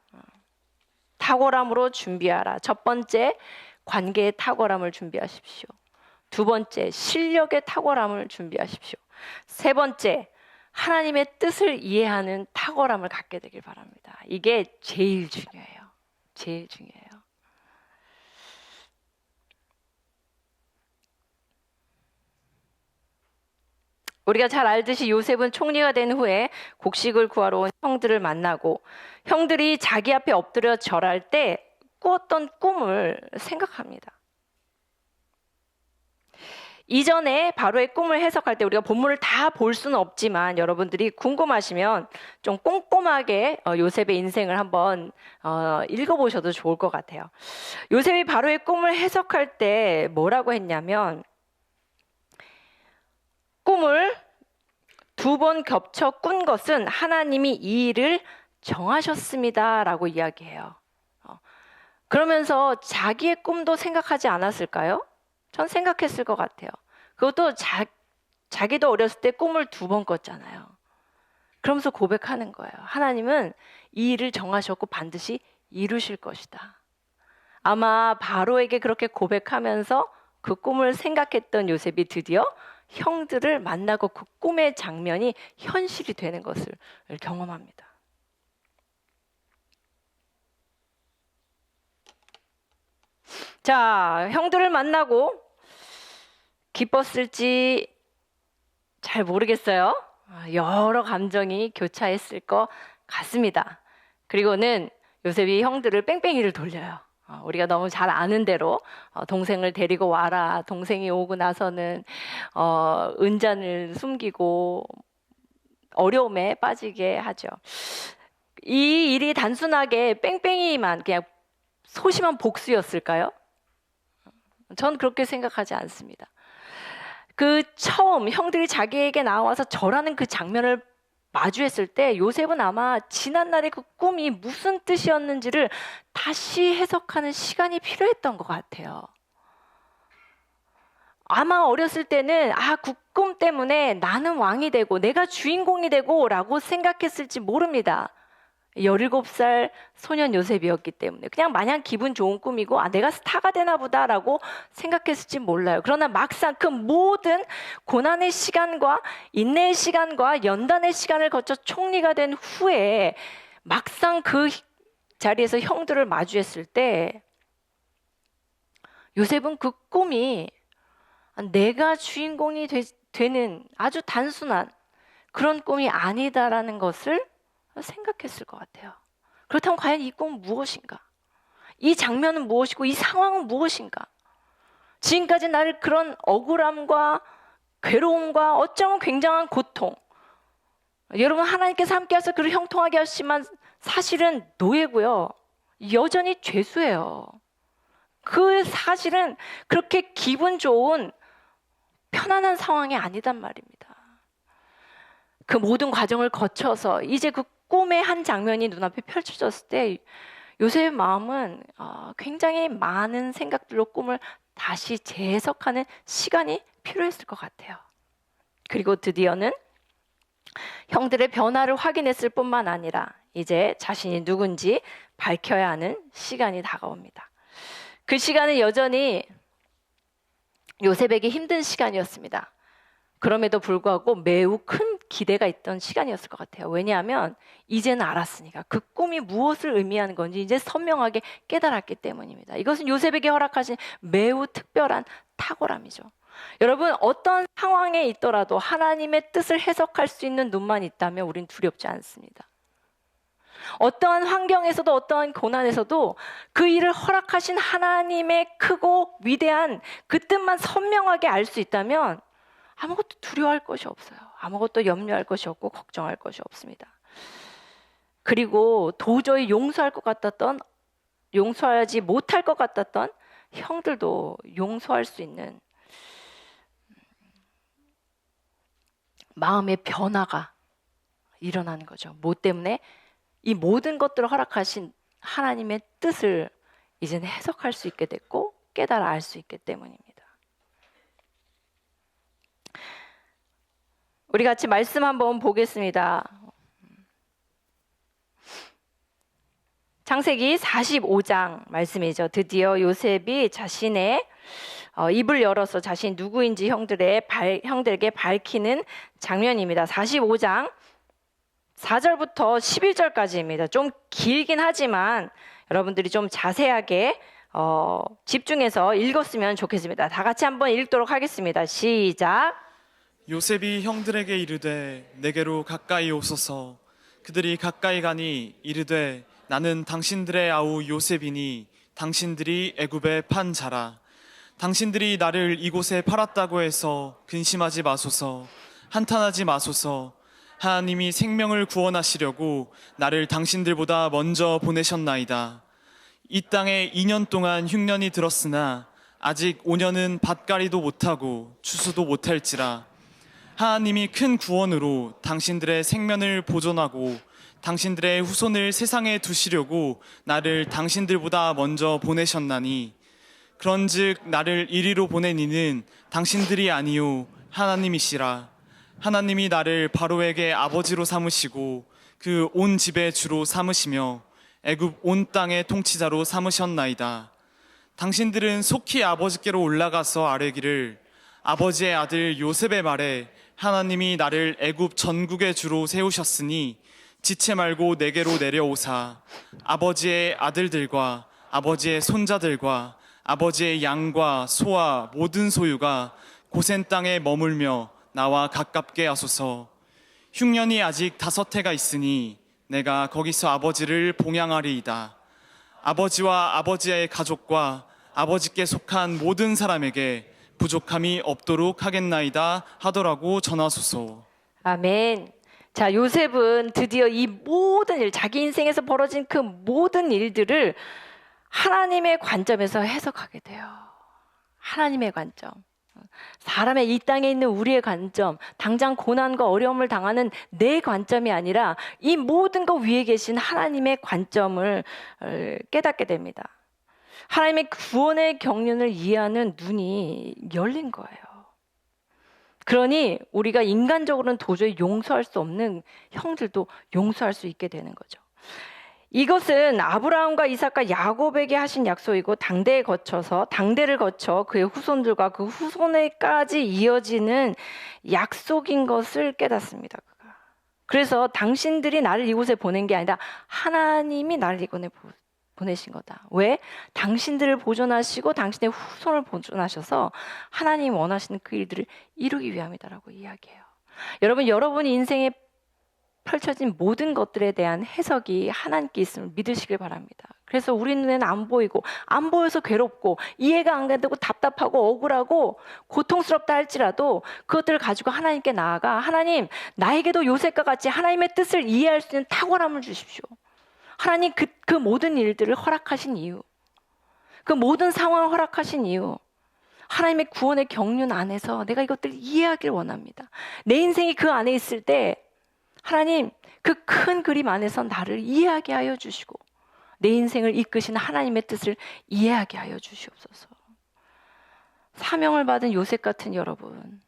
탁월함으로 준비하라. 첫 번째, 관계의 탁월함을 준비하십시오. 두 번째, 실력의 탁월함을 준비하십시오. 세 번째, 하나님의 뜻을 이해하는 탁월함을 갖게 되길 바랍니다. 이게 제일 중요해요. 제일 중요해요. 우리가 잘 알듯이 요셉은 총리가 된 후에 곡식을 구하러 온 형들을 만나고, 형들이 자기 앞에 엎드려 절할 때 꾸었던 꿈을 생각합니다. 이전에 바로의 꿈을 해석할 때 우리가 본문을 다 볼 수는 없지만 여러분들이 궁금하시면 좀 꼼꼼하게 요셉의 인생을 한번 읽어보셔도 좋을 것 같아요. 요셉이 바로의 꿈을 해석할 때 뭐라고 했냐면, 꿈을 두 번 겹쳐 꾼 것은 하나님이 이 일을 정하셨습니다 라고 이야기해요. 그러면서 자기의 꿈도 생각하지 않았을까요? 전 생각했을 것 같아요. 그것도 자기도 어렸을 때 꿈을 두 번 꿨잖아요. 그러면서 고백하는 거예요. 하나님은 이 일을 정하셨고 반드시 이루실 것이다. 아마 바로에게 그렇게 고백하면서 그 꿈을 생각했던 요셉이 드디어 형들을 만나고 그 꿈의 장면이 현실이 되는 것을 경험합니다. 자, 형들을 만나고 기뻤을지 잘 모르겠어요. 여러 감정이 교차했을 것 같습니다. 그리고는 요셉이 형들을 뺑뺑이를 돌려요. 우리가 너무 잘 아는 대로 동생을 데리고 와라. 동생이 오고 나서는 은잔을 숨기고 어려움에 빠지게 하죠. 이 일이 단순하게 뺑뺑이만 그냥 소심한 복수였을까요? 전 그렇게 생각하지 않습니다. 그 처음 형들이 자기에게 나와서 절하는 그 장면을 마주했을 때 요셉은 아마 지난날의 그 꿈이 무슨 뜻이었는지를 다시 해석하는 시간이 필요했던 것 같아요. 아마 어렸을 때는 그 꿈 때문에 나는 왕이 되고 내가 주인공이 되고 라고 생각했을지 모릅니다. 17살 소년 요셉이었기 때문에 그냥 마냥 기분 좋은 꿈이고 내가 스타가 되나 보다라고 생각했을지 몰라요. 그러나 막상 그 모든 고난의 시간과 인내의 시간과 연단의 시간을 거쳐 총리가 된 후에 막상 그 자리에서 형들을 마주했을 때 요셉은 그 꿈이 내가 주인공이 되는 아주 단순한 그런 꿈이 아니다라는 것을 생각했을 것 같아요. 그렇다면 과연 이 꿈은 무엇인가? 이 장면은 무엇이고 이 상황은 무엇인가? 지금까지 나를 그런 억울함과 괴로움과 어쩌면 굉장한 고통, 여러분 하나님께서 함께해서 그를 형통하게 하시지만 사실은 노예고요. 여전히 죄수예요. 그 사실은 그렇게 기분 좋은 편안한 상황이 아니단 말입니다. 그 모든 과정을 거쳐서 이제 그 꿈의 한 장면이 눈앞에 펼쳐졌을 때 요셉의 마음은 굉장히 많은 생각들로 꿈을 다시 재해석하는 시간이 필요했을 것 같아요. 그리고 드디어는 형들의 변화를 확인했을 뿐만 아니라 이제 자신이 누군지 밝혀야 하는 시간이 다가옵니다. 그 시간은 여전히 요셉에게 힘든 시간이었습니다. 그럼에도 불구하고 매우 큰 기대가 있던 시간이었을 것 같아요. 왜냐하면 이제는 알았으니까 그 꿈이 무엇을 의미하는 건지 이제 선명하게 깨달았기 때문입니다. 이것은 요셉에게 허락하신 매우 특별한 탁월함이죠. 여러분 어떤 상황에 있더라도 하나님의 뜻을 해석할 수 있는 눈만 있다면 우린 두렵지 않습니다. 어떠한 환경에서도 어떠한 고난에서도 그 일을 허락하신 하나님의 크고 위대한 그 뜻만 선명하게 알 수 있다면 아무것도 두려워할 것이 없어요. 아무것도 염려할 것이 없고 걱정할 것이 없습니다. 그리고 도저히 용서하지 못할 것 같았던 형들도 용서할 수 있는 마음의 변화가 일어나는 거죠. 뭐 때문에? 이 모든 것들을 허락하신 하나님의 뜻을 이제는 해석할 수 있게 됐고 깨달아 알 수 있기 때문입니다. 우리 같이 말씀 한번 보겠습니다. 창세기 45장 말씀이죠. 드디어 요셉이 자신의 입을 열어서 자신이 누구인지 형들에게 밝히는 장면입니다. 45장 4절부터 11절까지입니다. 좀 길긴 하지만 여러분들이 좀 자세하게 집중해서 읽었으면 좋겠습니다. 다 같이 한번 읽도록 하겠습니다. 시작. 요셉이 형들에게 이르되 내게로 가까이 오소서. 그들이 가까이 가니 이르되 나는 당신들의 아우 요셉이니 당신들이 애굽에 판 자라. 당신들이 나를 이곳에 팔았다고 해서 근심하지 마소서. 한탄하지 마소서. 하나님이 생명을 구원하시려고 나를 당신들보다 먼저 보내셨나이다. 이 땅에 2년 동안 흉년이 들었으나 아직 5년은 밭갈이도 못하고 추수도 못할지라. 하나님이 큰 구원으로 당신들의 생명을 보존하고 당신들의 후손을 세상에 두시려고 나를 당신들보다 먼저 보내셨나니 그런즉 나를 이리로 보낸 이는 당신들이 아니요 하나님이시라. 하나님이 나를 바로에게 아버지로 삼으시고 그 온 집의 주로 삼으시며 애굽 온 땅의 통치자로 삼으셨나이다. 당신들은 속히 아버지께로 올라가서 아뢰기를 아버지의 아들 요셉의 말에 하나님이 나를 애굽 전국의 주로 세우셨으니 지체 말고 내게로 내려오사 아버지의 아들들과 아버지의 손자들과 아버지의 양과 소와 모든 소유가 고센 땅에 머물며 나와 가깝게 하소서. 흉년이 아직 5해가 있으니 내가 거기서 아버지를 봉양하리이다. 아버지와 아버지의 가족과 아버지께 속한 모든 사람에게 부족함이 없도록 하겠나이다 하더라고 전하소서. 아멘. 자, 요셉은 드디어 이 모든 일, 자기 인생에서 벌어진 그 모든 일들을 하나님의 관점에서 해석하게 돼요. 하나님의 관점. 사람의 이 땅에 있는 우리의 관점, 당장 고난과 어려움을 당하는 내 관점이 아니라 이 모든 것 위에 계신 하나님의 관점을 깨닫게 됩니다. 하나님의 구원의 경륜을 이해하는 눈이 열린 거예요. 그러니 우리가 인간적으로는 도저히 용서할 수 없는 형들도 용서할 수 있게 되는 거죠. 이것은 아브라함과 이삭과 야곱에게 하신 약속이고 당대를 거쳐 그의 후손들과 그 후손에까지 이어지는 약속인 것을 깨닫습니다. 그래서 당신들이 나를 이곳에 보낸 게 아니라 하나님이 나를 이곳에 보내신 거다. 왜? 당신들을 보존하시고 당신의 후손을 보존하셔서 하나님이 원하시는 그 일들을 이루기 위함이다라고 이야기해요. 여러분, 여러분이 인생에 펼쳐진 모든 것들에 대한 해석이 하나님께 있음을 믿으시길 바랍니다. 그래서 우리 눈에는 안 보이고 안 보여서 괴롭고 이해가 안 가고 답답하고 억울하고 고통스럽다 할지라도 그것들을 가지고 하나님께 나아가 나에게도 요셉과 같이 하나님의 뜻을 이해할 수 있는 탁월함을 주십시오. 하나님 그 모든 일들을 허락하신 이유, 그 모든 상황을 허락하신 이유, 하나님의 구원의 경륜 안에서 내가 이것들을 이해하길 원합니다. 내 인생이 그 안에 있을 때 하나님, 그 큰 그림 안에서 나를 이해하게 하여 주시고 내 인생을 이끄시는 하나님의 뜻을 이해하게 하여 주시옵소서. 사명을 받은 요셉 같은 여러분,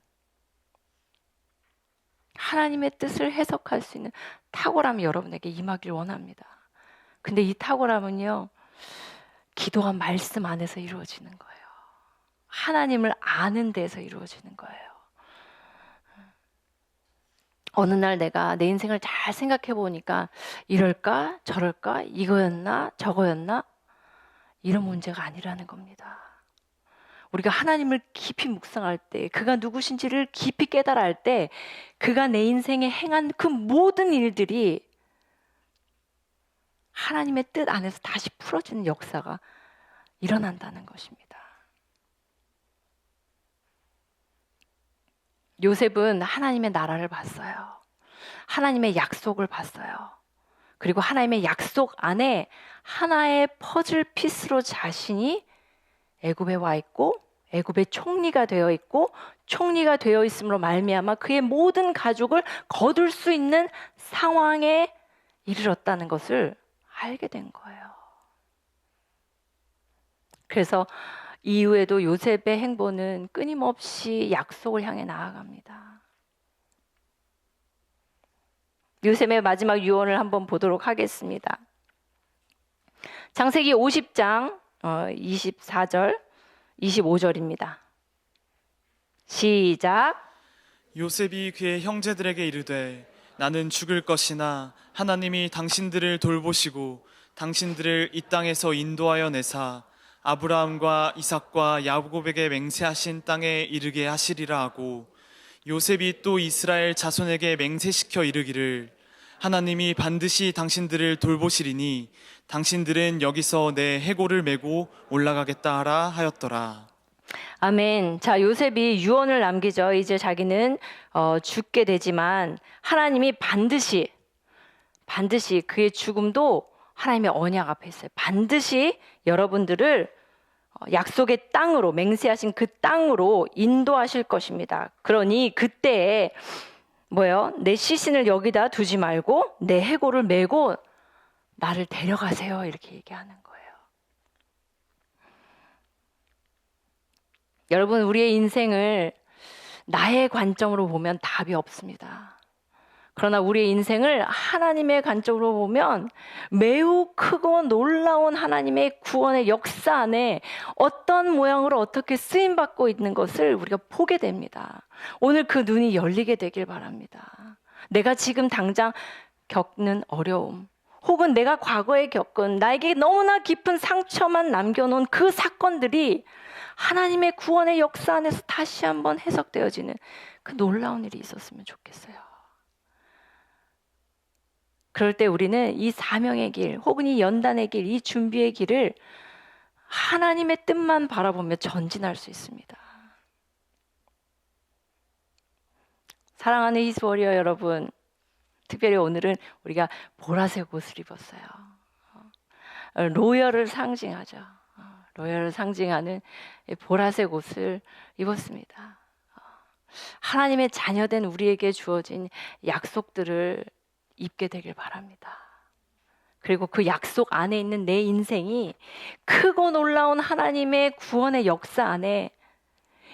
하나님의 뜻을 해석할 수 있는 탁월함이 여러분에게 임하길 원합니다. 근데 이 탁월함은요, 기도와 말씀 안에서 이루어지는 거예요. 하나님을 아는 데서 이루어지는 거예요. 어느 날 내가 내 인생을 잘 생각해 보니까 이럴까 저럴까 이거였나 저거였나 이런 문제가 아니라는 겁니다. 우리가 하나님을 깊이 묵상할 때, 그가 누구신지를 깊이 깨달아 할 때, 그가 내 인생에 행한 그 모든 일들이 하나님의 뜻 안에서 다시 풀어지는 역사가 일어난다는 것입니다. 요셉은 하나님의 나라를 봤어요. 하나님의 약속을 봤어요. 그리고 하나님의 약속 안에 하나의 퍼즐 피스로 자신이 애굽에 와 있고 애굽의 총리가 되어 있고 총리가 되어 있음으로 말미암아 그의 모든 가족을 거둘 수 있는 상황에 이르렀다는 것을 알게 된 거예요. 그래서 이후에도 요셉의 행보는 끊임없이 약속을 향해 나아갑니다. 요셉의 마지막 유언을 한번 보도록 하겠습니다. 창세기 50장 24절 25절입니다. 시작. 요셉이 그의 형제들에게 이르되 나는 죽을 것이나 하나님이 당신들을 돌보시고 당신들을 이 땅에서 인도하여 내사 아브라함과 이삭과 야곱에게 맹세하신 땅에 이르게 하시리라 하고, 요셉이 또 이스라엘 자손에게 맹세시켜 이르기를 하나님이 반드시 당신들을 돌보시리니 당신들은 여기서 내 해골을 메고 올라가겠다 하라 하였더라. 아멘. 자, 요셉이 유언을 남기죠. 이제 자기는 죽게 되지만 하나님이 반드시 그의 죽음도 하나님의 언약 앞에 있어요. 반드시 여러분들을 약속의 땅으로, 맹세하신 그 땅으로 인도하실 것입니다. 그러니 그때에 내 시신을 여기다 두지 말고 내 해골을 메고 나를 데려가세요. 이렇게 얘기하는 거예요. 여러분, 우리의 인생을 나의 관점으로 보면 답이 없습니다. 그러나 우리의 인생을 하나님의 관점으로 보면 매우 크고 놀라운 하나님의 구원의 역사 안에 어떤 모양으로 어떻게 쓰임받고 있는 것을 우리가 보게 됩니다. 오늘 그 눈이 열리게 되길 바랍니다. 내가 지금 당장 겪는 어려움, 혹은 내가 과거에 겪은 나에게 너무나 깊은 상처만 남겨놓은 그 사건들이 하나님의 구원의 역사 안에서 다시 한번 해석되어지는 그 놀라운 일이 있었으면 좋겠어요. 그럴 때 우리는 이 사명의 길, 혹은 이 연단의 길, 이 준비의 길을 하나님의 뜻만 바라보며 전진할 수 있습니다. 사랑하는 히스워리어 여러분, 특별히 오늘은 우리가 보라색 옷을 입었어요. 로열을 상징하죠. 로열을 상징하는 보라색 옷을 입었습니다. 하나님의 자녀된 우리에게 주어진 약속들을 입게 되길 바랍니다. 그리고 그 약속 안에 있는 내 인생이 크고 놀라운 하나님의 구원의 역사 안에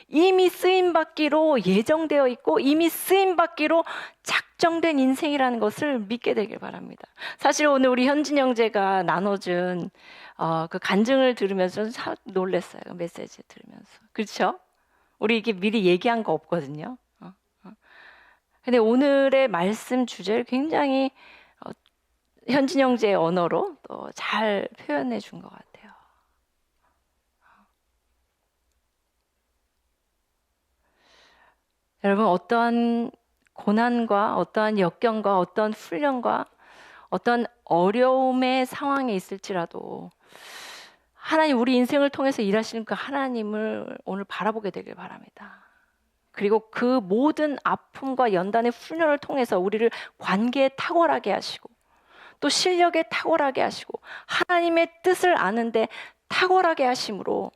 이미 쓰임받기로 예정되어 있고 이미 쓰임받기로 작정된 인생이라는 것을 믿게 되길 바랍니다. 사실 오늘 우리 현진 형제가 나눠준 그 간증을 들으면서 참 놀랐어요. 메시지 들으면서. 그렇죠? 우리 이게 미리 얘기한 거 없거든요. 근데 오늘의 말씀 주제를 굉장히 현진 형제의 언어로 또 잘 표현해 준 것 같아요. 여러분, 어떠한 고난과 어떠한 역경과 어떠한 훈련과 어떤 어려움의 상황에 있을지라도 하나님 우리 인생을 통해서 일하시는 그 하나님을 오늘 바라보게 되길 바랍니다. 그리고 그 모든 아픔과 연단의 훈련을 통해서 우리를 관계에 탁월하게 하시고 또 실력에 탁월하게 하시고 하나님의 뜻을 아는데 탁월하게 하심으로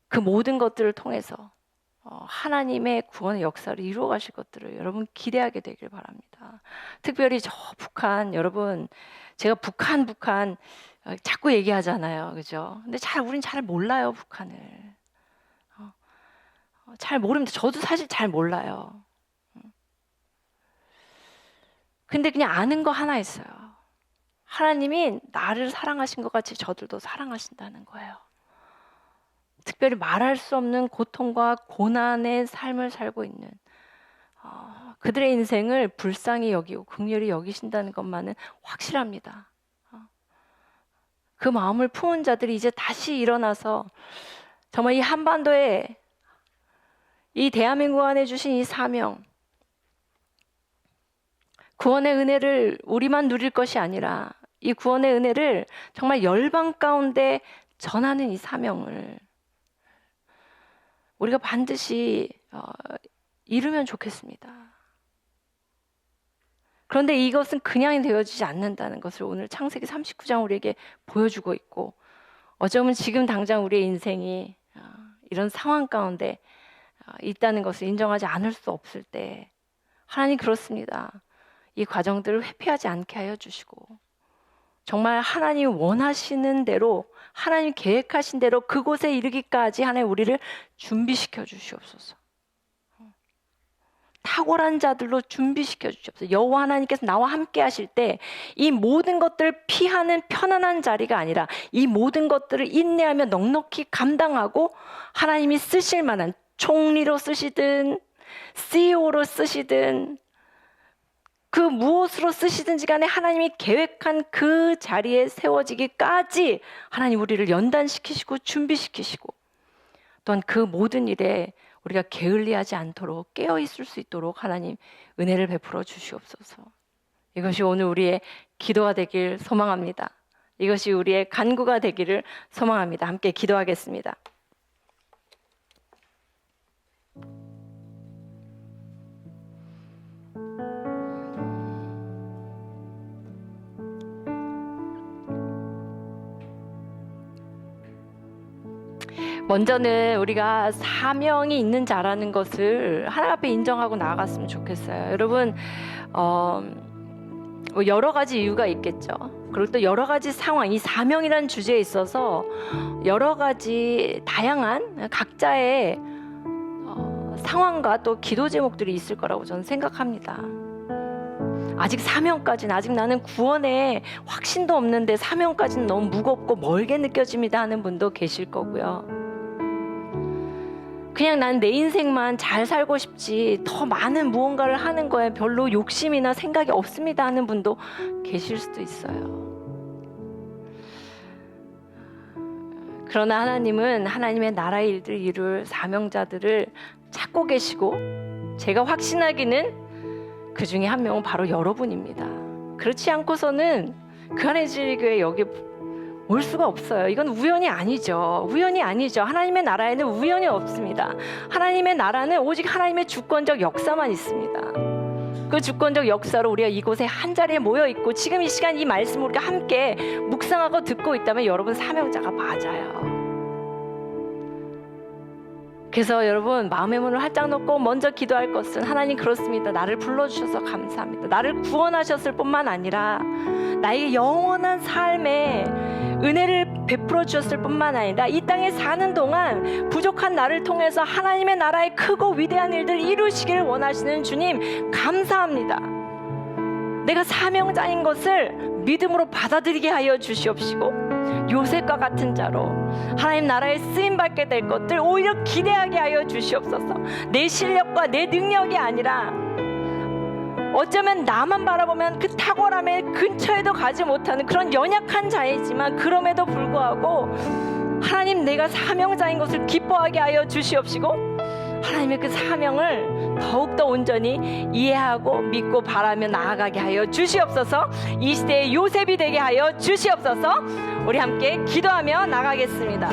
그 모든 것들을 통해서 하나님의 구원의 역사를 이루어 가실 것들을 여러분 기대하게 되길 바랍니다. 특별히 저 북한, 여러분 제가 북한 자꾸 얘기하잖아요. 그죠? 근데 우린 잘 몰라요, 북한을. 잘 모릅니다. 저도 사실 잘 몰라요. 근데 그냥 아는 거 하나 있어요. 하나님이 나를 사랑하신 것 같이 저들도 사랑하신다는 거예요. 특별히 말할 수 없는 고통과 고난의 삶을 살고 있는 그들의 인생을 불쌍히 여기고 긍휼히 여기신다는 것만은 확실합니다. 그 마음을 품은 자들이 이제 다시 일어나서 정말 이 한반도에 이 대한민국 안에 주신 이 사명, 구원의 은혜를 우리만 누릴 것이 아니라 이 구원의 은혜를 정말 열방 가운데 전하는 이 사명을 우리가 반드시 이루면 좋겠습니다. 그런데 이것은 그냥 되어지지 않는다는 것을 오늘 창세기 39장 우리에게 보여주고 있고, 어쩌면 지금 당장 우리의 인생이 이런 상황 가운데 있다는 것을 인정하지 않을 수 없을 때 하나님 그렇습니다. 이 과정들을 회피하지 않게 하여 주시고 정말 하나님 원하시는 대로 하나님 계획하신 대로 그곳에 이르기까지 하나님 우리를 준비시켜 주시옵소서. 탁월한 자들로 준비시켜 주시옵소서. 여호와 하나님께서 나와 함께 하실 때 이 모든 것들을 피하는 편안한 자리가 아니라 이 모든 것들을 인내하며 넉넉히 감당하고 하나님이 쓰실 만한 총리로 쓰시든 CEO로 쓰시든 그 무엇으로 쓰시든지 간에 하나님이 계획한 그 자리에 세워지기까지 하나님 우리를 연단시키시고 준비시키시고 또한 그 모든 일에 우리가 게을리하지 않도록 깨어있을 수 있도록 하나님 은혜를 베풀어 주시옵소서. 이것이 오늘 우리의 기도가 되길 소망합니다. 이것이 우리의 간구가 되기를 소망합니다. 함께 기도하겠습니다. 먼저는 우리가 사명이 있는 자라는 것을 하나님 앞에 인정하고 나아갔으면 좋겠어요. 여러분 여러 가지 이유가 있겠죠. 그리고 또 여러 가지 상황, 이 사명이라는 주제에 있어서 여러 가지 다양한 각자의 상황과 또 기도 제목들이 있을 거라고 저는 생각합니다. 아직 사명까지는, 아직 나는 구원에 확신도 없는데 사명까지는 너무 무겁고 멀게 느껴집니다 하는 분도 계실 거고요. 그냥 난 내 인생만 잘 살고 싶지 더 많은 무언가를 하는 거에 별로 욕심이나 생각이 없습니다 하는 분도 계실 수도 있어요. 그러나 하나님은 하나님의 나라의 일들을 이룰 사명자들을 찾고 계시고 제가 확신하기는 그 중에 한 명은 바로 여러분입니다. 그렇지 않고서는 그 안의 교회 여기 올 수가 없어요. 이건 우연이 아니죠. 우연이 아니죠. 하나님의 나라에는 우연이 없습니다. 하나님의 나라는 오직 하나님의 주권적 역사만 있습니다. 그 주권적 역사로 우리가 이곳에 한자리에 모여 있고 지금 이 시간 이 말씀을 우리가 함께 묵상하고 듣고 있다면 여러분 사명자가 맞아요. 그래서 여러분 마음의 문을 활짝 놓고 먼저 기도할 것은 하나님 그렇습니다. 나를 불러주셔서 감사합니다. 나를 구원하셨을 뿐만 아니라 나에게 영원한 삶에 은혜를 베풀어 주셨을 뿐만 아니라 이 땅에 사는 동안 부족한 나를 통해서 하나님의 나라의 크고 위대한 일들 이루시기를 원하시는 주님 감사합니다. 내가 사명자인 것을 믿음으로 받아들이게 하여 주시옵시고 요셉과 같은 자로 하나님 나라에 쓰임받게 될 것들 오히려 기대하게 하여 주시옵소서. 내 실력과 내 능력이 아니라 어쩌면 나만 바라보면 그 탁월함의 근처에도 가지 못하는 그런 연약한 자이지만 그럼에도 불구하고 하나님 내가 사명자인 것을 기뻐하게 하여 주시옵시고 하나님의 그 사명을 더욱더 온전히 이해하고 믿고 바라며 나아가게 하여 주시옵소서. 이 시대의 요셉이 되게 하여 주시옵소서. 우리 함께 기도하며 나가겠습니다.